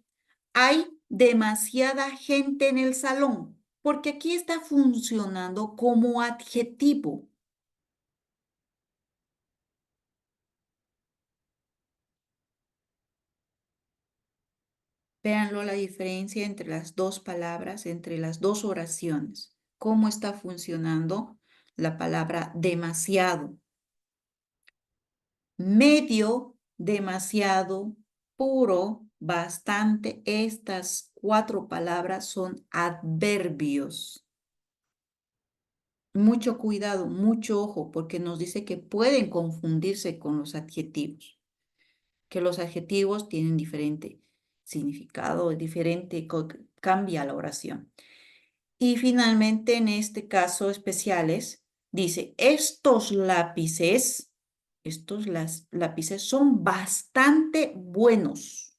hay demasiada gente en el salón porque aquí está funcionando como adjetivo. Véanlo la diferencia entre las dos palabras, entre las dos oraciones. ¿Cómo está funcionando la palabra demasiado? Medio, demasiado, puro, bastante. Estas 4 palabras son adverbios. Mucho cuidado, mucho ojo, porque nos dice que pueden confundirse con los adjetivos, que los adjetivos tienen diferente significado, cambia la oración. Y finalmente, en este caso especiales, dice, estos lápices son bastante buenos,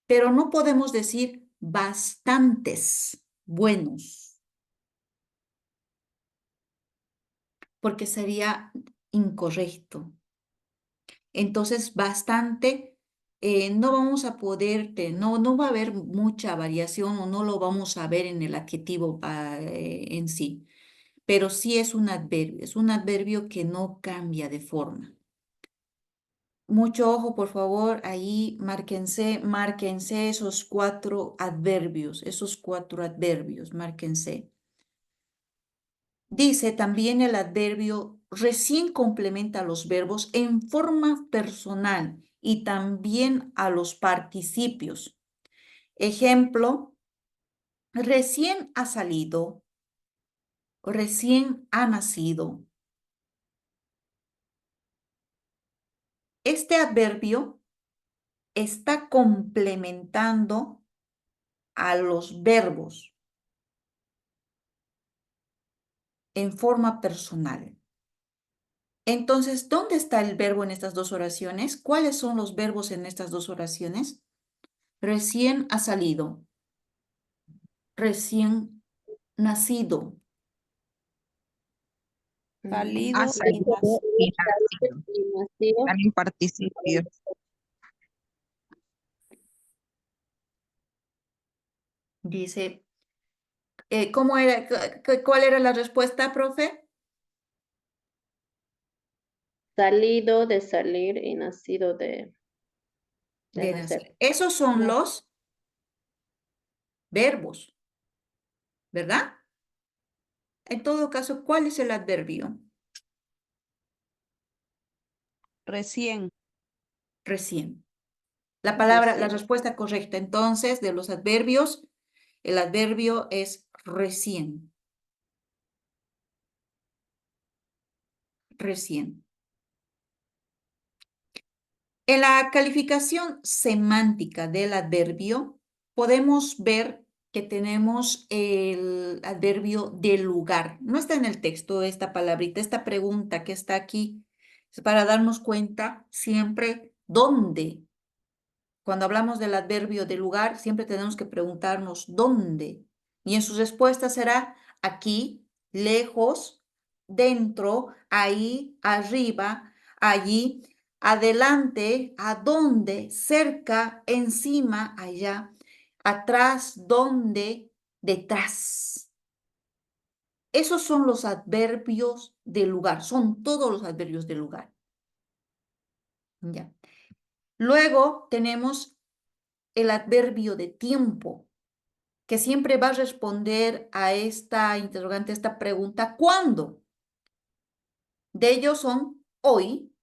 pero no podemos decir bastantes. buenos, porque sería incorrecto. Entonces, bastante, no vamos a poder, no va a haber mucha variación o no lo vamos a ver en el adjetivo en sí, pero sí es un adverbio que no cambia de forma. Mucho ojo, por favor, ahí márquense esos cuatro adverbios, márquense. Dice también el adverbio recién complementa a los verbos en forma personal y también a los participios. Ejemplo, recién ha salido, recién ha nacido. Este adverbio está complementando a los verbos en forma personal. Entonces, ¿dónde está el verbo en estas dos oraciones? ¿Cuáles son los verbos en estas dos oraciones? Recién ha salido, recién nacido. Salido Ha y salido nacido. y nacido. Y nacido. Están en participio. Dice, ¿cómo era? ¿Cuál era la respuesta, profe? Salido de salir y nacido de De nacer. nacer. Esos son No. los verbos, ¿verdad? En todo caso, ¿cuál es el adverbio? Recién. Recién. La palabra, la Recién. respuesta correcta entonces de los adverbios, el adverbio es recién. Recién. En la calificación semántica del adverbio, podemos ver que tenemos el adverbio de lugar. No está en el texto esta palabrita, esta pregunta que está aquí. Es para darnos cuenta siempre dónde. Cuando hablamos del adverbio de lugar, siempre tenemos que preguntarnos dónde. Y en su respuesta será aquí, lejos, dentro, ahí, arriba, allí, adelante, a dónde, cerca, encima, allá, atrás, donde, detrás. Esos son los adverbios de lugar, son todos los adverbios de lugar. Ya. Luego tenemos el adverbio de tiempo, que siempre va a responder a esta interrogante, a esta pregunta, ¿cuándo? De ellos son hoy,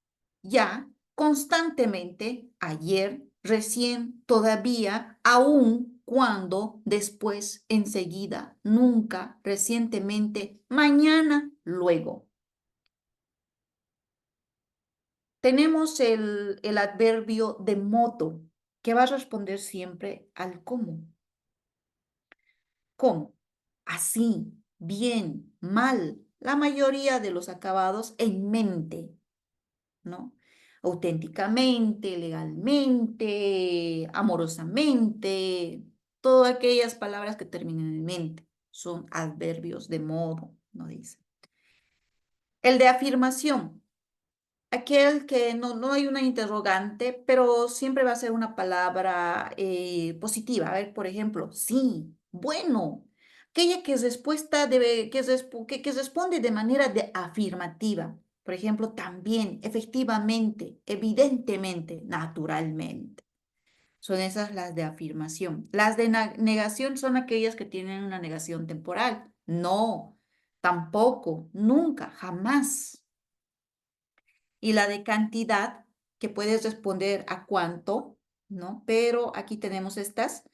ya, constantemente, ayer, recién, todavía, aún, cuando, después, enseguida, nunca, recientemente, mañana, luego. Tenemos el adverbio de modo, que va a responder siempre al cómo. ¿Cómo? Así, bien, mal, la mayoría de los acabados en mente, ¿no? Auténticamente, legalmente, amorosamente, todas aquellas palabras que terminan en mente son adverbios de modo, ¿no dice? El de afirmación, aquel que no hay una interrogante, pero siempre va a ser una palabra positiva. A ver, por ejemplo, sí, bueno. Aquella que es respuesta debe, que responde de manera afirmativa. Por ejemplo, también, efectivamente, evidentemente, naturalmente. Son esas las de afirmación. Las de negación son aquellas que tienen una negación temporal. No, tampoco, nunca, jamás. Y la de cantidad, que puedes responder a cuánto, ¿no? Pero aquí tenemos estas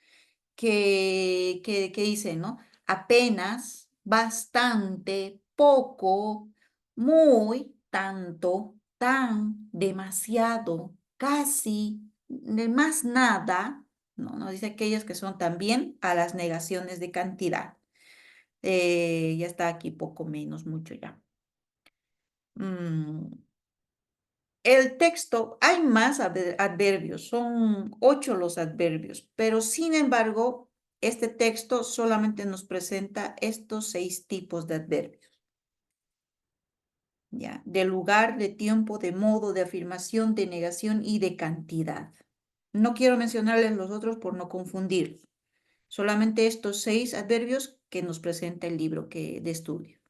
que dicen, ¿no? Apenas, bastante, poco, muy, tanto, tan, demasiado, casi, más nada, ¿no? Nos dice aquellas que son también a las negaciones de cantidad. Ya está aquí poco menos, mucho ya. El texto, hay más adverbios, son 8 los adverbios, pero sin embargo, este texto solamente nos presenta estos 6 tipos de adverbios. ¿Ya? De lugar, de tiempo, de modo, de afirmación, de negación y de cantidad. No quiero mencionarles los otros por no confundirlos. Solamente estos 6 adverbios que nos presenta el libro de estudio.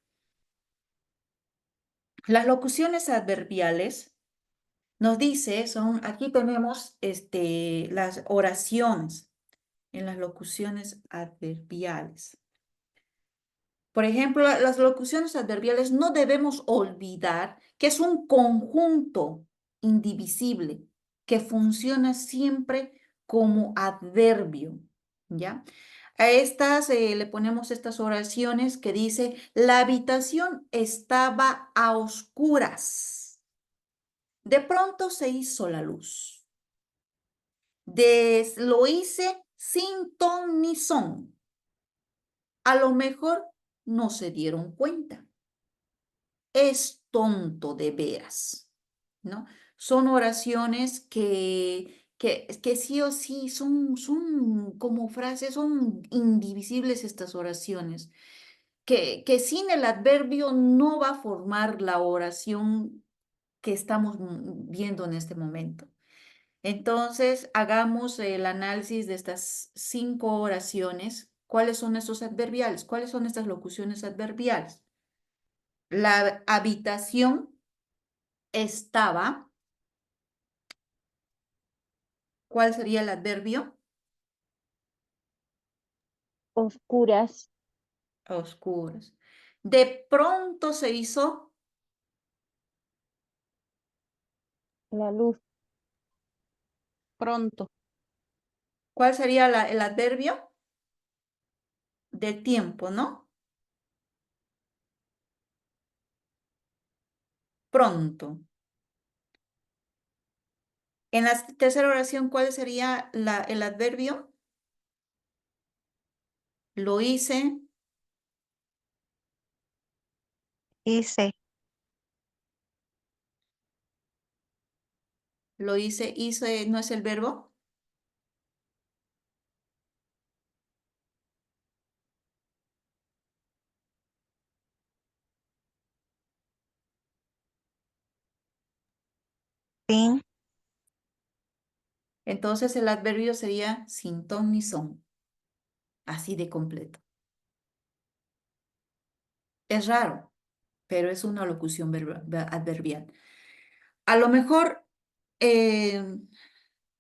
Las locuciones adverbiales nos dice, aquí tenemos las oraciones en las locuciones adverbiales. Por ejemplo, las locuciones adverbiales no debemos olvidar que es un conjunto indivisible que funciona siempre como adverbio, ¿ya? A estas le ponemos estas oraciones que dice, la habitación estaba a oscuras. De pronto se hizo la luz. Lo hice sin ton ni son. A lo mejor no se dieron cuenta. Es tonto de veras, ¿no? Son oraciones que sí o sí son como frases, son indivisibles estas oraciones, que sin el adverbio no va a formar la oración que estamos viendo en este momento. Entonces, hagamos el análisis de estas 5 oraciones. ¿Cuáles son estos adverbiales? ¿Cuáles son estas locuciones adverbiales? La habitación estaba. ¿Cuál sería el adverbio? Oscuras. A oscuras. De pronto se hizo. La luz. Pronto. ¿Cuál sería el adverbio? De tiempo, ¿no? Pronto. En la tercera oración, ¿cuál sería el adverbio? Lo hice. Hice. Lo hice, ¿no es el verbo? Sin. Entonces el adverbio sería sin ton ni son. Así de completo. Es raro, pero es una locución adverbial. A lo mejor,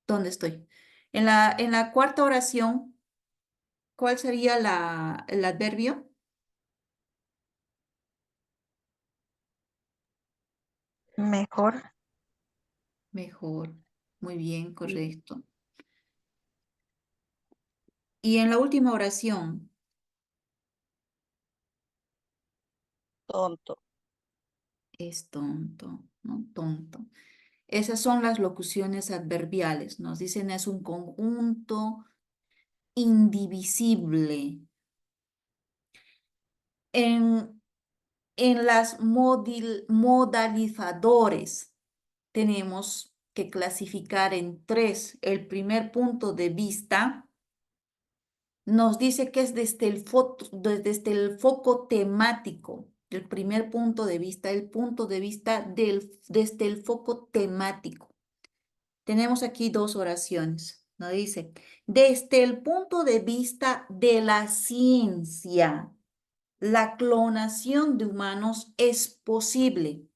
¿dónde estoy? En la cuarta oración, ¿cuál sería el adverbio? Mejor. Mejor. Muy bien, correcto. Y en la última oración, Tonto. es tonto, ¿no? Tonto. Esas son las locuciones adverbiales. Nos dicen es un conjunto indivisible. En las modalizadores tenemos que clasificar en 3. El primer punto de vista nos dice que es desde el foco temático. El primer punto de vista, el punto de vista desde el foco temático. Tenemos aquí 2 oraciones. Nos dice, desde el punto de vista de la ciencia, la clonación de humanos es posible.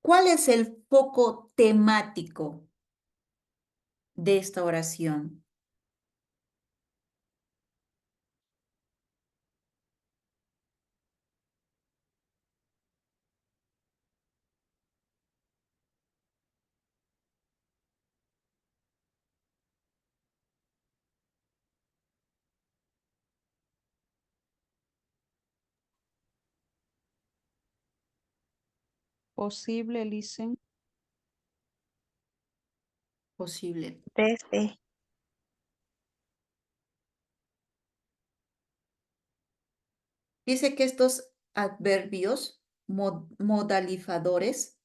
¿Cuál es el foco temático de esta oración? Posible, listen. Posible. Desde. Dice que estos adverbios modalizadores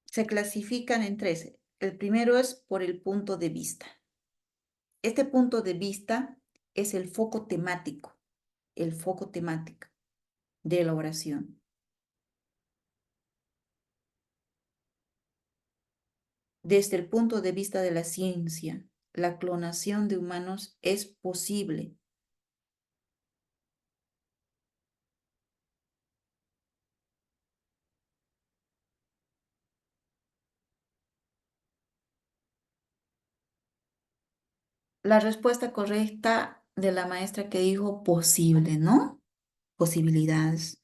se clasifican en 3. El primero es por el punto de vista. Este punto de vista es el foco temático de la oración. Desde el punto de vista de la ciencia, la clonación de humanos es posible. La respuesta correcta de la maestra que dijo posible, ¿no? Posibilidades.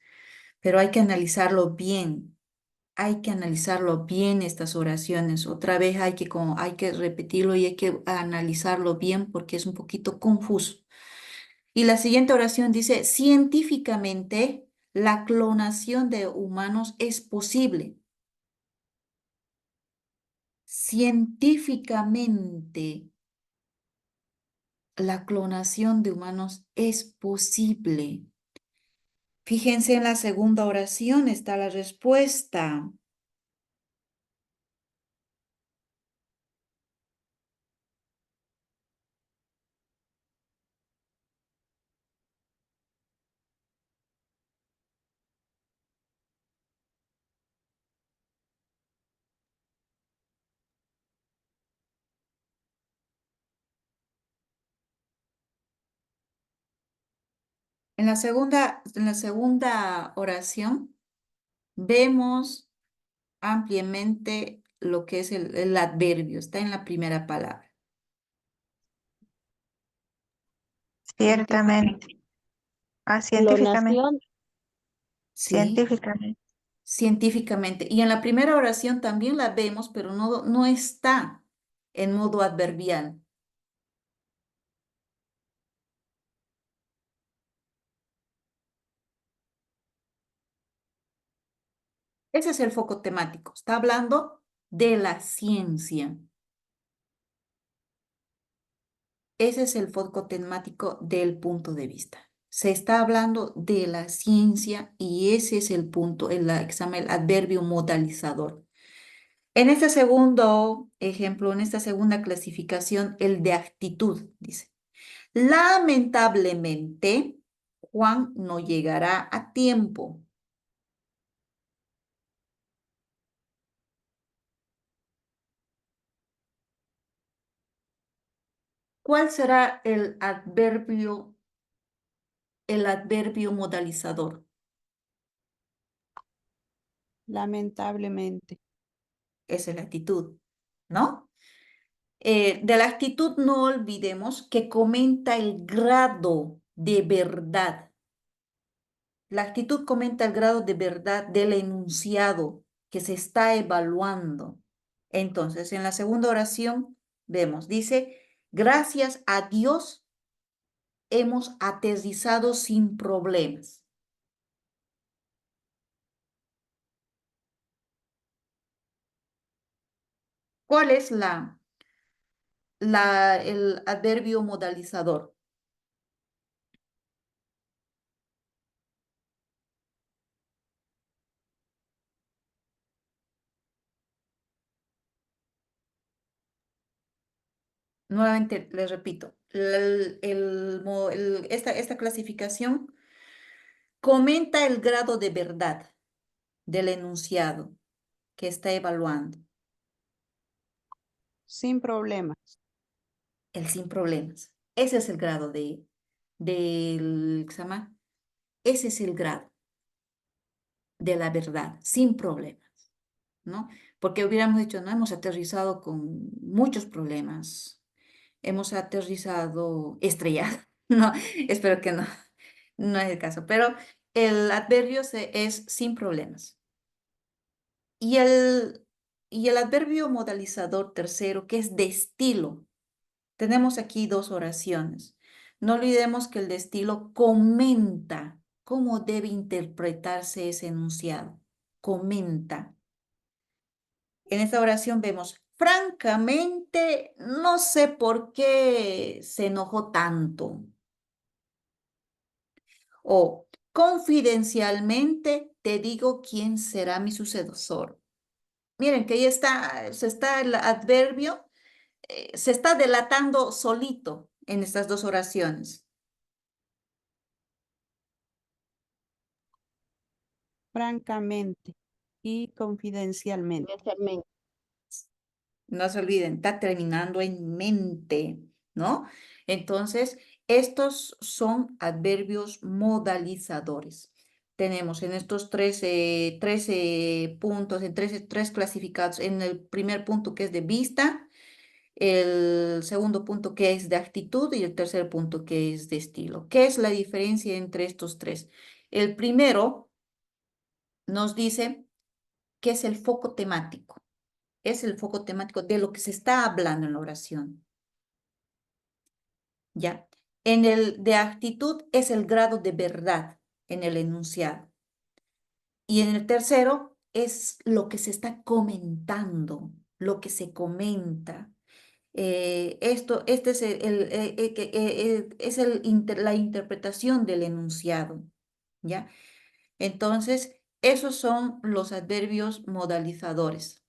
Pero hay que analizarlo bien. Hay que analizarlo bien estas oraciones. Otra vez hay que repetirlo y hay que analizarlo bien porque es un poquito confuso. Y la siguiente oración dice, científicamente la clonación de humanos es posible. Científicamente la clonación de humanos es posible. Fíjense en la segunda oración está la respuesta. En la segunda oración vemos ampliamente lo que es el adverbio, está en la primera palabra. Ciertamente. Científicamente. Clonación, Sí, Científicamente. científicamente. Y en la primera oración también la vemos, pero no está en modo adverbial. Ese es el foco temático. Está hablando de la ciencia. Ese es el foco temático del punto de vista. Se está hablando de la ciencia y ese es el punto, que se llama el adverbio modalizador. En este segundo ejemplo, en esta segunda clasificación, el de actitud, dice. Lamentablemente, Juan no llegará a tiempo. ¿Cuál será el adverbio modalizador? Lamentablemente. Esa es la actitud, ¿no? De la actitud no olvidemos que comenta el grado de verdad. La actitud comenta el grado de verdad del enunciado que se está evaluando. Entonces, en la segunda oración vemos, dice, gracias a Dios hemos aterrizado sin problemas. ¿Cuál es el adverbio modalizador? Nuevamente les repito, esta clasificación comenta el grado de verdad del enunciado que está evaluando, Sin problemas. el sin problemas. Ese es el grado ¿qué se llama? Ese es el grado de la verdad, sin problemas, ¿no? Porque hubiéramos dicho, no, hemos aterrizado con muchos problemas, hemos aterrizado estrellado, no, espero que no, no es el caso, pero el adverbio es sin problemas. Y el adverbio modalizador tercero, que es de estilo. Tenemos aquí dos oraciones. No olvidemos que el de estilo comenta cómo debe interpretarse ese enunciado. Comenta. En esta oración vemos, francamente, no sé por qué se enojó tanto. O, confidencialmente, te digo quién será mi sucesor. miren que ahí se está el adverbio, se está delatando solito en estas dos oraciones. Francamente y confidencialmente. Inicialmente. No se olviden, está terminando en mente, ¿no? Entonces, estos son adverbios modalizadores. Tenemos en estos 13 puntos, en tres clasificados, en el primer punto que es de vista, el segundo punto que es de actitud y el tercer punto que es de estilo. ¿Qué es la diferencia entre estos tres? El primero nos dice que es el foco temático. Es el foco temático de lo que se está hablando en la oración. ¿Ya? En el de actitud es el grado de verdad en el enunciado. Y en el tercero es lo que se está comentando, lo que se comenta. Este es, la interpretación del enunciado, ¿ya? Entonces, esos son los adverbios modalizadores.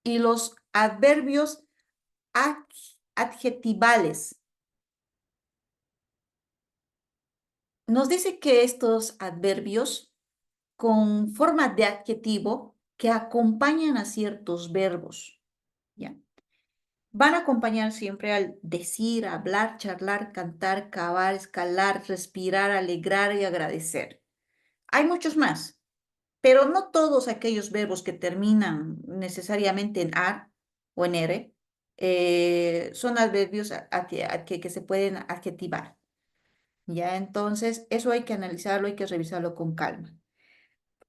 Y los adverbios adjetivales. Nos dice que estos adverbios con forma de adjetivo que acompañan a ciertos verbos, ¿ya? Van a acompañar siempre al decir, hablar, charlar, cantar, cavar, escalar, respirar, alegrar y agradecer. Hay muchos más, pero no todos aquellos verbos que terminan necesariamente en ar o en r son adverbios que se pueden adjetivar. Ya, entonces, eso hay que analizarlo, hay que revisarlo con calma.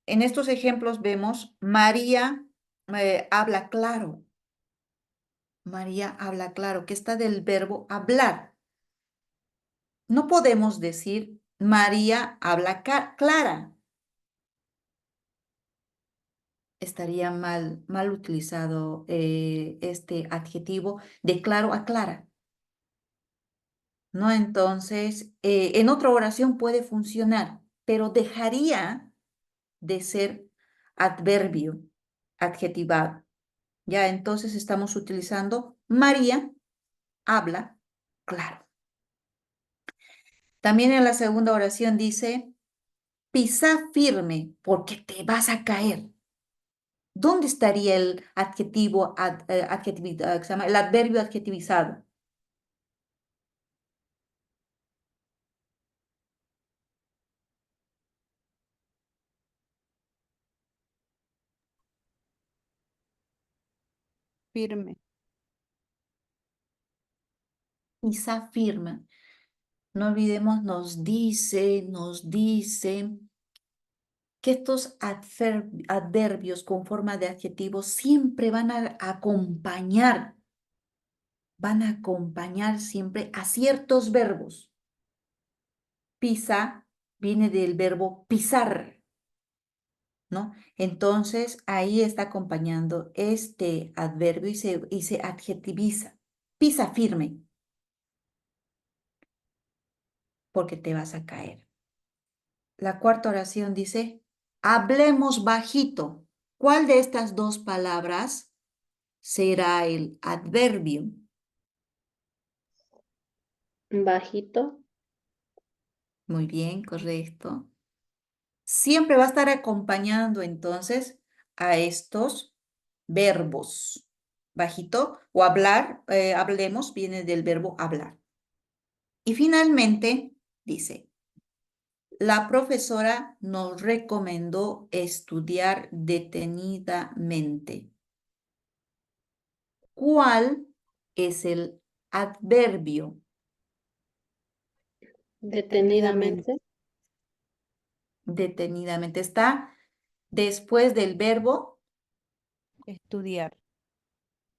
En estos ejemplos vemos, María habla claro. María habla claro, que está del verbo hablar. No podemos decir, María habla clara. Estaría mal utilizado este adjetivo de claro a clara, ¿no? Entonces, en otra oración puede funcionar, pero dejaría de ser adverbio adjetivado. Ya, entonces estamos utilizando María habla claro. También en la segunda oración dice, pisa firme porque te vas a caer. ¿Dónde estaría el adjetivo, que se llama el adverbio adjetivizado? Firme. Pisa firme. No olvidemos, nos dice que estos adverbios con forma de adjetivo siempre van a acompañar siempre a ciertos verbos. Pisa viene del verbo pisar, ¿no? Entonces, ahí está acompañando este adverbio y se adjetiviza. Pisa firme, porque te vas a caer. La cuarta oración dice, hablemos bajito. ¿Cuál de estas dos palabras será el adverbio? Bajito. Muy bien, correcto. Siempre va a estar acompañando entonces a estos verbos. Bajito o hablar, hablemos, viene del verbo hablar. Y finalmente dice, la profesora nos recomendó estudiar detenidamente. ¿Cuál es el adverbio? Detenidamente. Detenidamente. Está después del verbo Estudiar.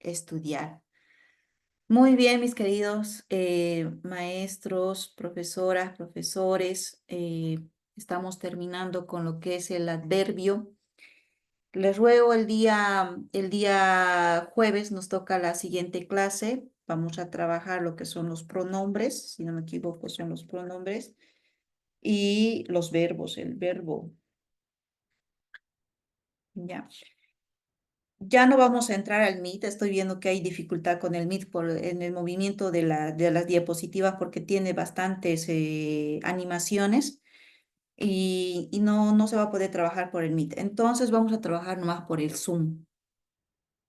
estudiar. Muy bien, mis queridos maestros, profesoras, profesores. Estamos terminando con lo que es el adverbio. Les ruego el día jueves nos toca la siguiente clase. Vamos a trabajar lo que son los pronombres, si no me equivoco, son los pronombres y los verbos, el verbo. Ya. Ya no vamos a entrar al Meet, estoy viendo que hay dificultad con el Meet en el movimiento de las diapositivas porque tiene bastantes animaciones y no se va a poder trabajar por el Meet. Entonces vamos a trabajar nomás por el Zoom,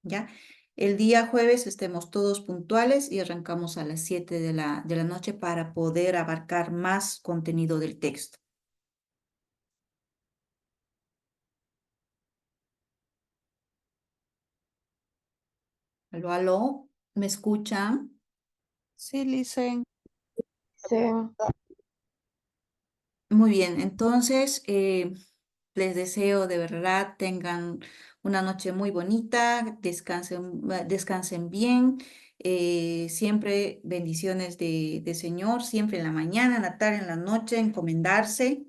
¿ya? El día jueves estemos todos puntuales y arrancamos a las 7 de la noche para poder abarcar más contenido del texto. Aló, aló, ¿me escuchan? Sí, Licen. Sí. Muy bien, entonces les deseo de verdad tengan una noche muy bonita, descansen bien, siempre bendiciones de Señor, siempre en la mañana, en la tarde, en la noche, encomendarse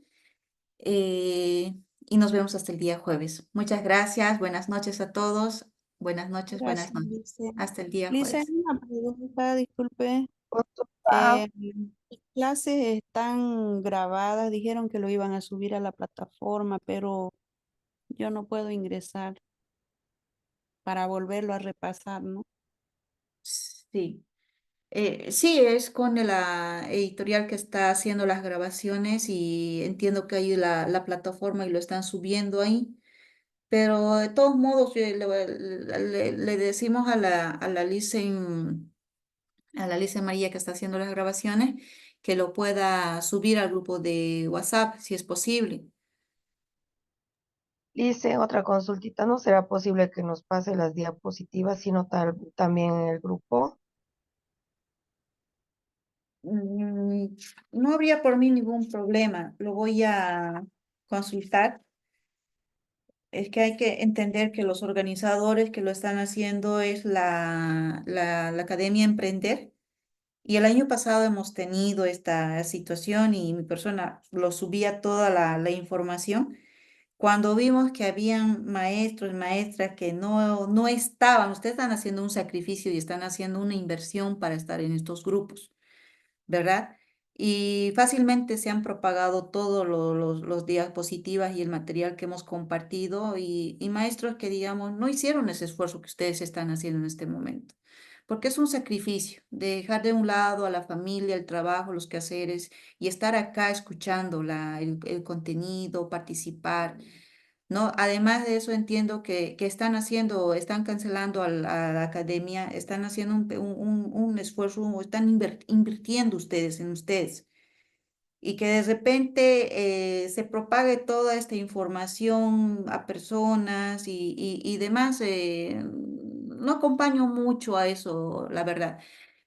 eh, y nos vemos hasta el día jueves. Muchas gracias, buenas noches a todos, buenas noches, buenas Gracias, noches, Licen. hasta el día Licen, jueves. una pregunta, disculpe. Ah, Las clases están grabadas, dijeron que lo iban a subir a la plataforma, pero yo no puedo ingresar para volverlo a repasar, ¿no? Sí. Sí, es con la editorial que está haciendo las grabaciones y entiendo que hay la plataforma y lo están subiendo ahí, pero de todos modos le decimos a la Lice María que está haciendo las grabaciones que lo pueda subir al grupo de WhatsApp si es posible. Hice otra consultita, ¿no será posible que nos pase las diapositivas, sino también en el grupo? Mm, No habría por mí ningún problema, lo voy a consultar. Es que hay que entender que los organizadores que lo están haciendo es la Academia Emprender. Y el año pasado hemos tenido esta situación y mi persona lo subía toda la información. Cuando vimos que habían maestros, maestras que no estaban, ustedes están haciendo un sacrificio y están haciendo una inversión para estar en estos grupos. ¿Verdad? Y fácilmente se han propagado todos los diapositivas y el material que hemos compartido y maestros que, digamos, no hicieron ese esfuerzo que ustedes están haciendo en este momento. Porque es un sacrificio, dejar de un lado a la familia, el trabajo, los quehaceres y estar acá escuchando el contenido, participar. ¿No? Además de eso, entiendo que están haciendo, están cancelando a la academia, están haciendo un esfuerzo, o están invirtiendo ustedes en ustedes. Y que de repente se propague toda esta información a personas y demás. No acompaño mucho a eso, la verdad.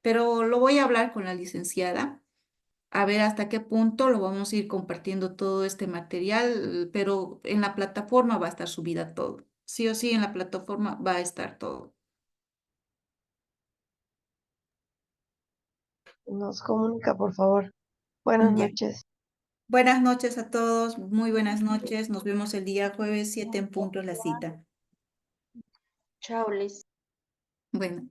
Pero lo voy a hablar con la licenciada a ver hasta qué punto lo vamos a ir compartiendo todo este material, pero en la plataforma va a estar subida todo. Sí o sí, en la plataforma va a estar todo. Nos comunica, por favor. Buenas Ya. noches. Buenas noches a todos, muy buenas noches. Nos vemos el día jueves, 7 en punto es la cita. Chao, Liz. Bueno.